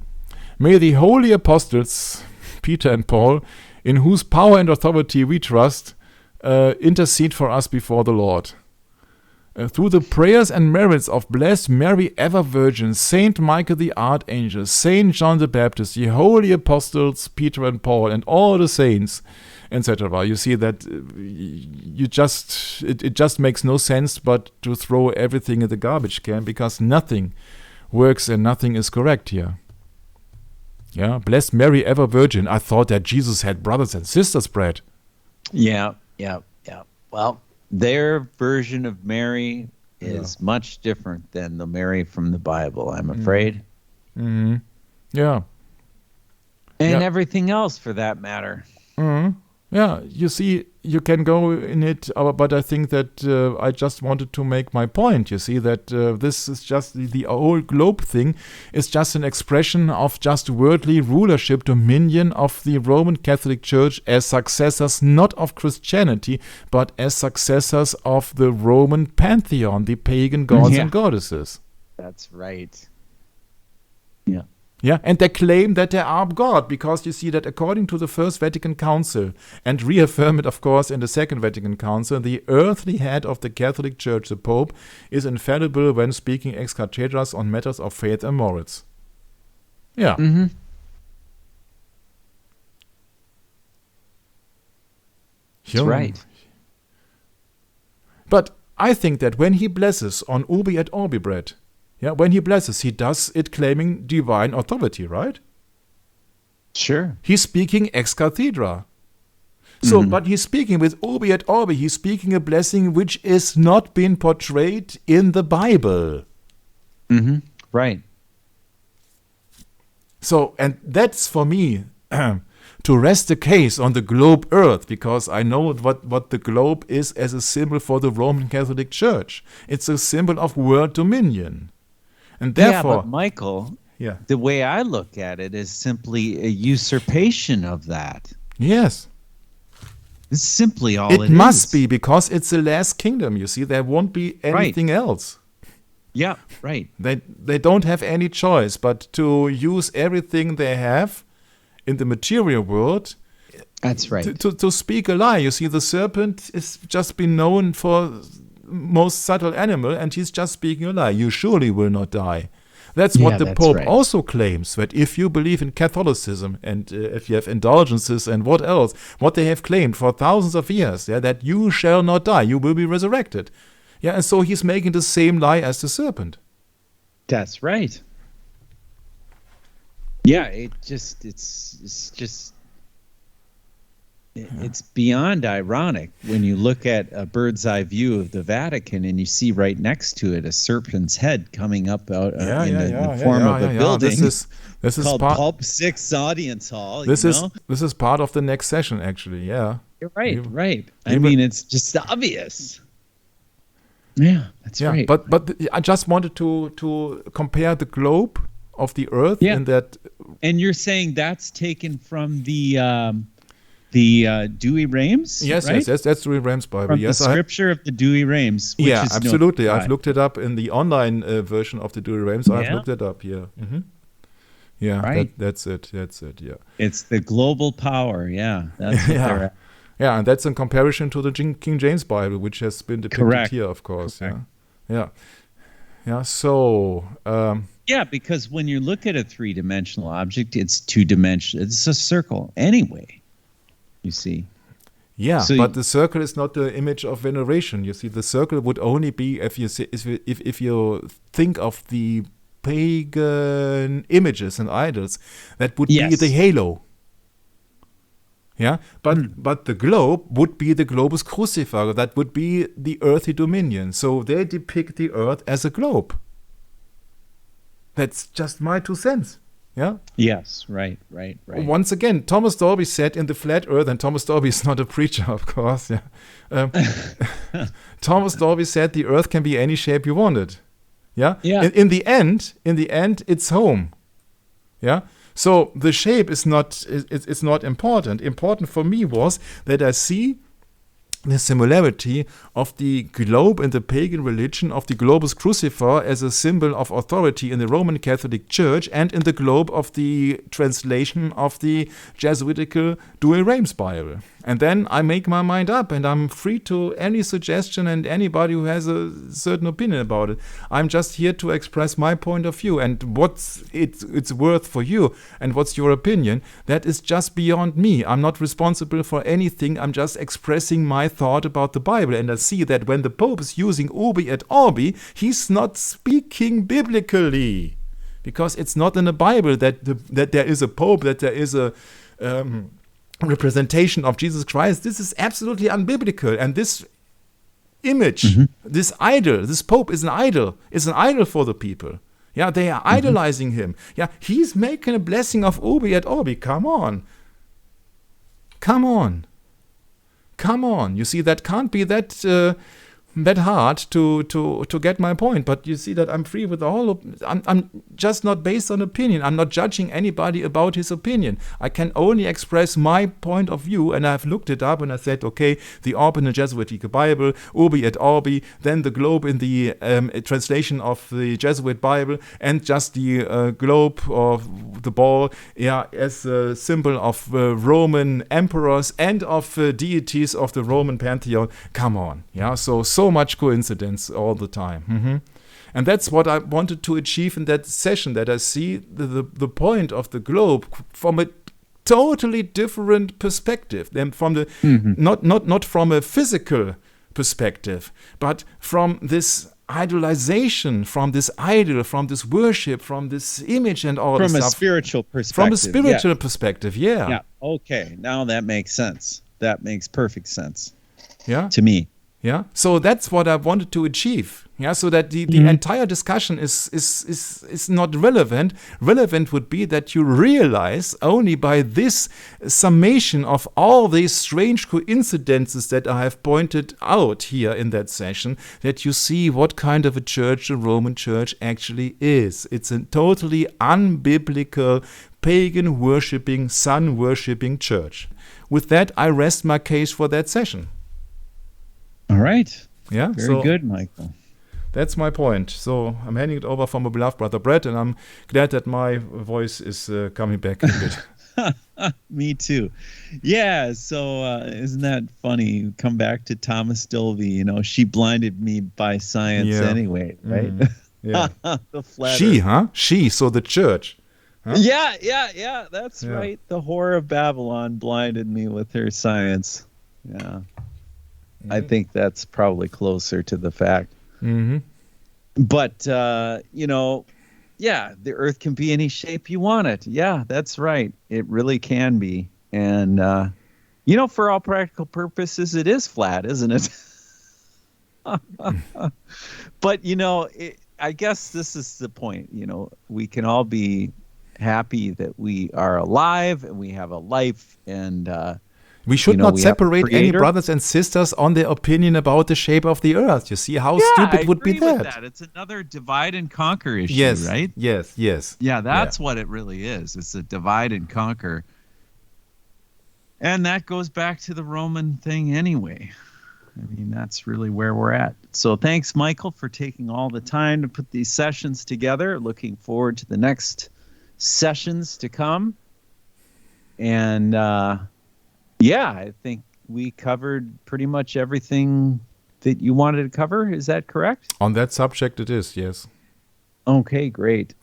[SPEAKER 2] May the holy apostles, Peter and Paul, in whose power and authority we trust, intercede for us before the Lord. Through the prayers and merits of Blessed Mary, ever Virgin, Saint Michael the Archangel, Saint John the Baptist, the holy apostles, Peter and Paul, and all the saints, etc. You see that it just makes no sense but to throw everything in the garbage can, because nothing works and nothing is correct here. Yeah, Blessed Mary, ever Virgin. I thought that Jesus had brothers and sisters, Brad.
[SPEAKER 1] Yeah. Well, their version of Mary is much different than the Mary from the Bible, I'm afraid.
[SPEAKER 2] Mm-hmm. Yeah.
[SPEAKER 1] And everything else, for that matter.
[SPEAKER 2] Mm-hmm. Yeah, you see, you can go in it, but I think that I just wanted to make my point. You see that this is just the whole globe thing is just an expression of just worldly rulership, dominion of the Roman Catholic Church as successors not of Christianity, but as successors of the Roman pantheon, the pagan gods and goddesses.
[SPEAKER 1] That's right. Yeah.
[SPEAKER 2] Yeah, and they claim that they are God, because you see that according to the First Vatican Council, and reaffirm it, of course, in the Second Vatican Council, the earthly head of the Catholic Church, the Pope, is infallible when speaking ex cathedras on matters of faith and morals. Yeah.
[SPEAKER 1] Mm-hmm. That's right.
[SPEAKER 2] But I think that when he blesses on Urbi et Orbi bread, when he blesses, he does it claiming divine authority, right?
[SPEAKER 1] Sure.
[SPEAKER 2] He's speaking ex cathedra. So, but he's speaking with Urbi et Orbi. He's speaking a blessing which is not been portrayed in the Bible.
[SPEAKER 1] Mm-hmm. Right.
[SPEAKER 2] So, and that's for me to rest the case on the globe earth, because I know what the globe is as a symbol for the Roman Catholic Church. It's a symbol of world dominion. And therefore,
[SPEAKER 1] but Michael, the way I look at it is simply a usurpation of that.
[SPEAKER 2] Yes.
[SPEAKER 1] It's simply all it is.
[SPEAKER 2] It must be, because it's the last kingdom, you see. There won't be anything else.
[SPEAKER 1] Yeah, right.
[SPEAKER 2] They don't have any choice but to use everything they have in the material world.
[SPEAKER 1] That's right.
[SPEAKER 2] To speak a lie. You see, the serpent has just been known for most subtle animal, and he's just speaking a lie. You surely will not die. That's what the Pope also claims, that if you believe in Catholicism and if you have indulgences and what else, what they have claimed for thousands of years, that you shall not die, you will be resurrected. Yeah, and so he's making the same lie as the serpent.
[SPEAKER 1] That's right. Yeah, it's beyond ironic when you look at a bird's eye view of the Vatican and you see right next to it a serpent's head coming up out in the form of a building.
[SPEAKER 2] This is
[SPEAKER 1] called
[SPEAKER 2] part,
[SPEAKER 1] Pulp 6 Audience Hall.
[SPEAKER 2] This is part of the next session, actually. Yeah,
[SPEAKER 1] you're right. Right. I mean, it's just obvious. Yeah, that's right.
[SPEAKER 2] But I just wanted to compare the globe of the Earth in that.
[SPEAKER 1] And you're saying that's taken from the Douay-Rheims?
[SPEAKER 2] Yes,
[SPEAKER 1] right?
[SPEAKER 2] yes, that's Douay-Rheims Bible.
[SPEAKER 1] From
[SPEAKER 2] yes,
[SPEAKER 1] the scripture of the Douay-Rheims.
[SPEAKER 2] Yeah, absolutely. I've looked it up in the online version of the Douay-Rheims. I've looked it up. Yeah. Mm-hmm. Yeah,
[SPEAKER 1] right.
[SPEAKER 2] That's it. Yeah.
[SPEAKER 1] It's the global power. Yeah, that's what they're at.
[SPEAKER 2] Yeah, and that's in comparison to the King James Bible, which has been depicted here, of course. Correct. Yeah. So.
[SPEAKER 1] Yeah, because when you look at a three-dimensional object, it's two-dimensional. It's a circle anyway. You see.
[SPEAKER 2] Yeah, so but the circle is not the image of veneration. You see, the circle would only be if you think of the pagan images and idols, that would be the halo. Yeah, but the globe would be the globus crucifix. That would be the earthly dominion. So they depict the earth as a globe. That's just my 2 cents. Yeah.
[SPEAKER 1] Yes. Right.
[SPEAKER 2] Once again, Thomas Dolby said in the Flat Earth, and Thomas Dolby is not a preacher, of course. Yeah. Thomas Dolby said the Earth can be any shape you want it. Yeah. In the end, it's home. Yeah. So the shape is not important. Important for me was that I see the similarity of the globe in the pagan religion of the globus crucifix as a symbol of authority in the Roman Catholic Church, and in the globe of the translation of the Jesuitical Douay-Rheims Bible. And then I make my mind up, and I'm free to any suggestion and anybody who has a certain opinion about it. I'm just here to express my point of view, and what's it's worth for you, and what's your opinion. That is just beyond me. I'm not responsible for anything. I'm just expressing my thought about the Bible, and I see that when the Pope is using ubi et orbi, he's not speaking biblically, because it's not in the Bible that there is a Pope, that there is a representation of Jesus Christ. This is absolutely unbiblical, and this image, this idol, this Pope is an idol for the people. Yeah, they are idolizing him. Yeah, he's making a blessing of ubi et orbi. Come on. You see, that can't be that hard to get my point. But you see that I'm free with the whole. I'm just not based on opinion. I'm not judging anybody about his opinion. I can only express my point of view, and I've looked it up and I said, okay, the orb in the Jesuit Bible, ubi et orbi, then the globe in the translation of the Jesuit Bible, and just the globe of the ball, as a symbol of Roman emperors and of deities of the Roman pantheon. Come on, so much coincidence all the time. And that's what I wanted to achieve in that session, that I see the point of the globe from a totally different perspective than from the not from a physical perspective, but from this idolization, from this idol, from this worship, from this image and all this stuff.
[SPEAKER 1] From a spiritual perspective.
[SPEAKER 2] From a spiritual perspective,
[SPEAKER 1] Yeah, okay. Now that makes sense. That makes perfect sense.
[SPEAKER 2] Yeah.
[SPEAKER 1] To me.
[SPEAKER 2] Yeah, so that's what I wanted to achieve. Yeah, so that the entire discussion is not relevant. Relevant would be that you realize only by this summation of all these strange coincidences that I have pointed out here in that session, that you see what kind of a church the Roman Church actually is. It's a totally unbiblical, pagan worshipping, sun worshipping church. With that, I rest my case for that session.
[SPEAKER 1] All right.
[SPEAKER 2] Yeah.
[SPEAKER 1] Very good, Michael.
[SPEAKER 2] That's my point. So I'm handing it over from my beloved brother Brett, and I'm glad that my voice is coming back a bit.
[SPEAKER 1] Me too. Yeah. So isn't that funny? Come back to Thomas Dolby. She blinded me by science anyway, right?
[SPEAKER 2] Yeah.
[SPEAKER 1] The flat
[SPEAKER 2] She,
[SPEAKER 1] Earth.
[SPEAKER 2] huh? She. So the church. Huh?
[SPEAKER 1] Yeah. That's right. The whore of Babylon blinded me with her science. Yeah. I think that's probably closer to the fact.
[SPEAKER 2] Mm-hmm.
[SPEAKER 1] But, yeah, the earth can be any shape you want it. Yeah, that's right. It really can be. And, for all practical purposes, it is flat, isn't it? But, I guess this is the point. We can all be happy that we are alive and we have a life, and
[SPEAKER 2] we should not
[SPEAKER 1] we have a
[SPEAKER 2] separate any
[SPEAKER 1] creator.
[SPEAKER 2] brothers and sisters on their opinion about the shape of the earth. You see how
[SPEAKER 1] Yeah,
[SPEAKER 2] stupid
[SPEAKER 1] I
[SPEAKER 2] would be
[SPEAKER 1] agree with
[SPEAKER 2] that?
[SPEAKER 1] It's another divide and conquer issue,
[SPEAKER 2] Yes,
[SPEAKER 1] right?
[SPEAKER 2] yes, yes.
[SPEAKER 1] Yeah, that's what it really is. It's a divide and conquer. And that goes back to the Roman thing anyway. I mean, that's really where we're at. So thanks, Michael, for taking all the time to put these sessions together. Looking forward to the next sessions to come. And I think we covered pretty much everything that you wanted to cover. Is that correct?
[SPEAKER 2] On that subject, it is, yes.
[SPEAKER 1] Okay, great.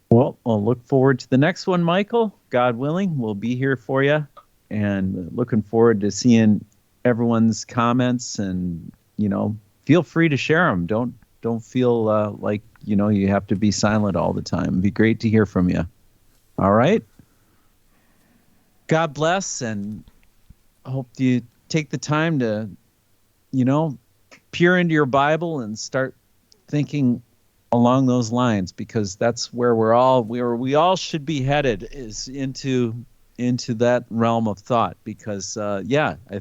[SPEAKER 1] Well, I'll look forward to the next one, Michael. God willing, we'll be here for you. And looking forward to seeing everyone's comments, and feel free to share them. Don't feel like you have to be silent all the time. It'd be great to hear from you. All right. God bless, and I hope you take the time to peer into your Bible and start thinking along those lines, because that's where we all should be headed, is into that realm of thought. Because I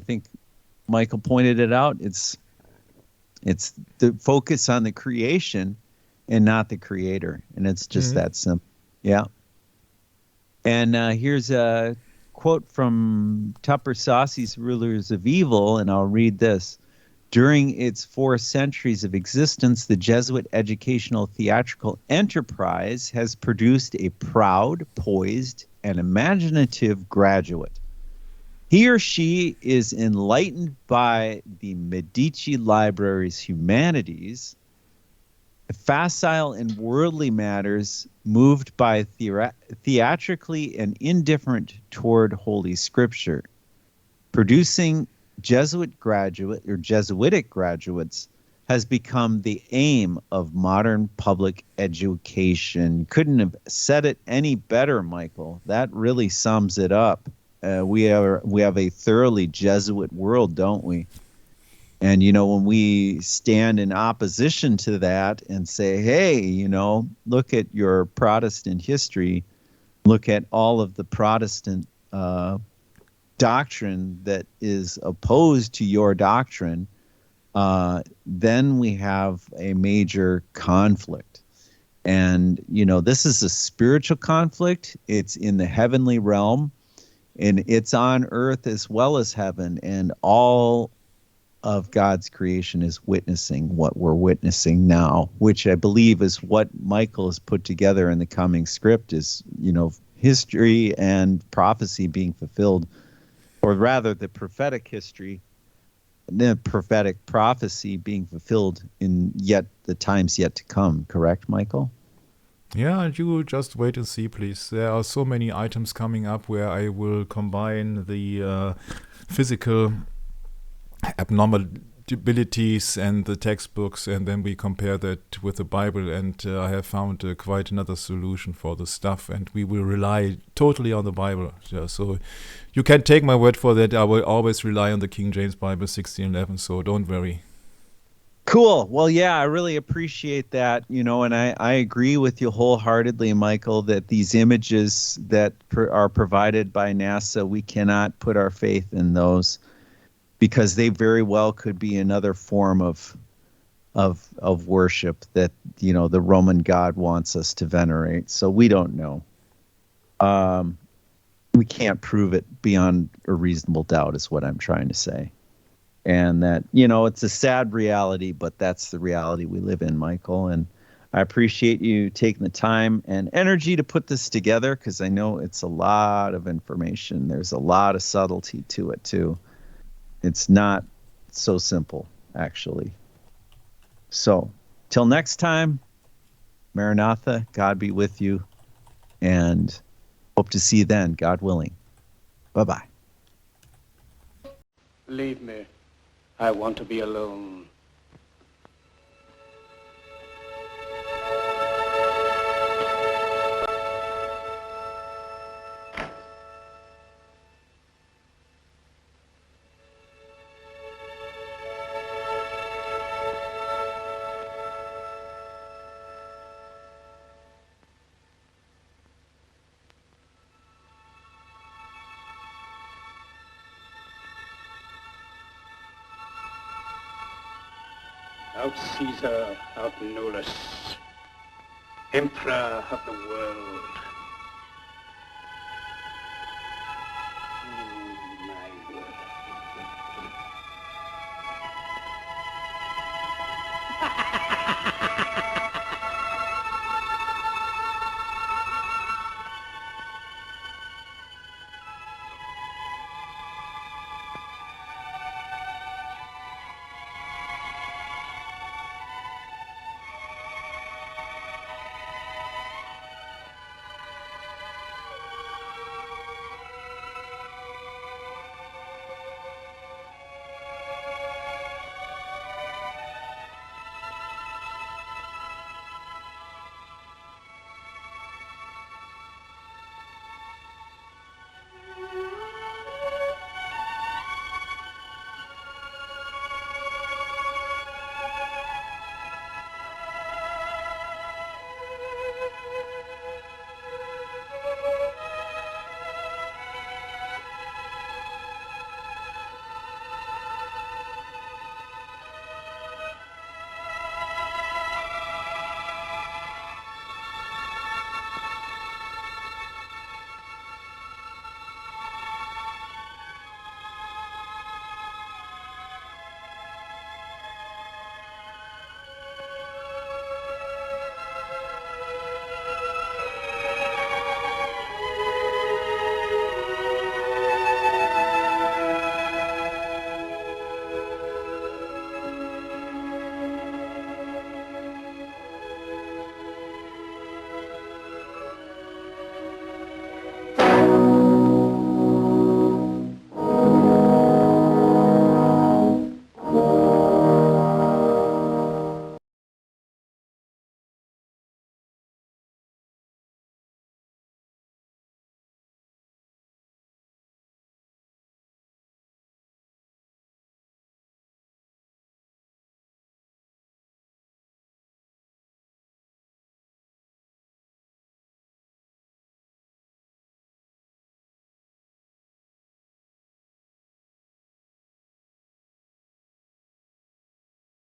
[SPEAKER 1] think Michael pointed it out. It's the focus on the creation and not the creator, and it's just that simple. Yeah. And here's a quote from Tupper Saucy's Rulers of Evil, and I'll read this. During its 4 centuries of existence, the Jesuit educational theatrical enterprise has produced a proud, poised, and imaginative graduate. He or she is enlightened by the Medici Library's humanities, facile in worldly matters, moved by theatrically and indifferent toward Holy Scripture. Producing Jesuitic graduates has become the aim of modern public education. Couldn't have said it any better, Michael. That really sums it up. We have a thoroughly Jesuit world, don't we? And, when we stand in opposition to that and say, hey, look at your Protestant history, look at all of the Protestant doctrine that is opposed to your doctrine, then we have a major conflict. And, this is a spiritual conflict. It's in the heavenly realm, and it's on earth as well as heaven. And all of God's creation is witnessing what we're witnessing now, which I believe is what Michael has put together in the coming script, is, history and prophecy being fulfilled, or rather the prophetic history, the prophetic prophecy being fulfilled in the times yet to come. Correct, Michael?
[SPEAKER 2] Yeah, and you just wait and see, please. There are so many items coming up where I will combine the physical abnormalities and the textbooks, and then we compare that with the Bible, and I have found quite another solution for the stuff, and we will rely totally on the Bible. Yeah, so you can take my word for that. I will always rely on the King James Bible 1611, so don't worry.
[SPEAKER 1] Cool. Well, yeah, I really appreciate that, and I agree with you wholeheartedly, Michael, that these images that are provided by NASA, we cannot put our faith in those, because they very well could be another form of worship that, the Roman God wants us to venerate. So we don't know. We can't prove it beyond a reasonable doubt, is what I'm trying to say. And that, it's a sad reality, but that's the reality we live in, Michael. And I appreciate you taking the time and energy to put this together, because I know it's a lot of information. There's a lot of subtlety to it, too. It's not so simple, actually. So, till next time, Maranatha, God be with you, and hope to see you then, God willing. Bye-bye.
[SPEAKER 3] Leave me. I want to be alone. Out Caesar, out Nolus, Emperor of the world.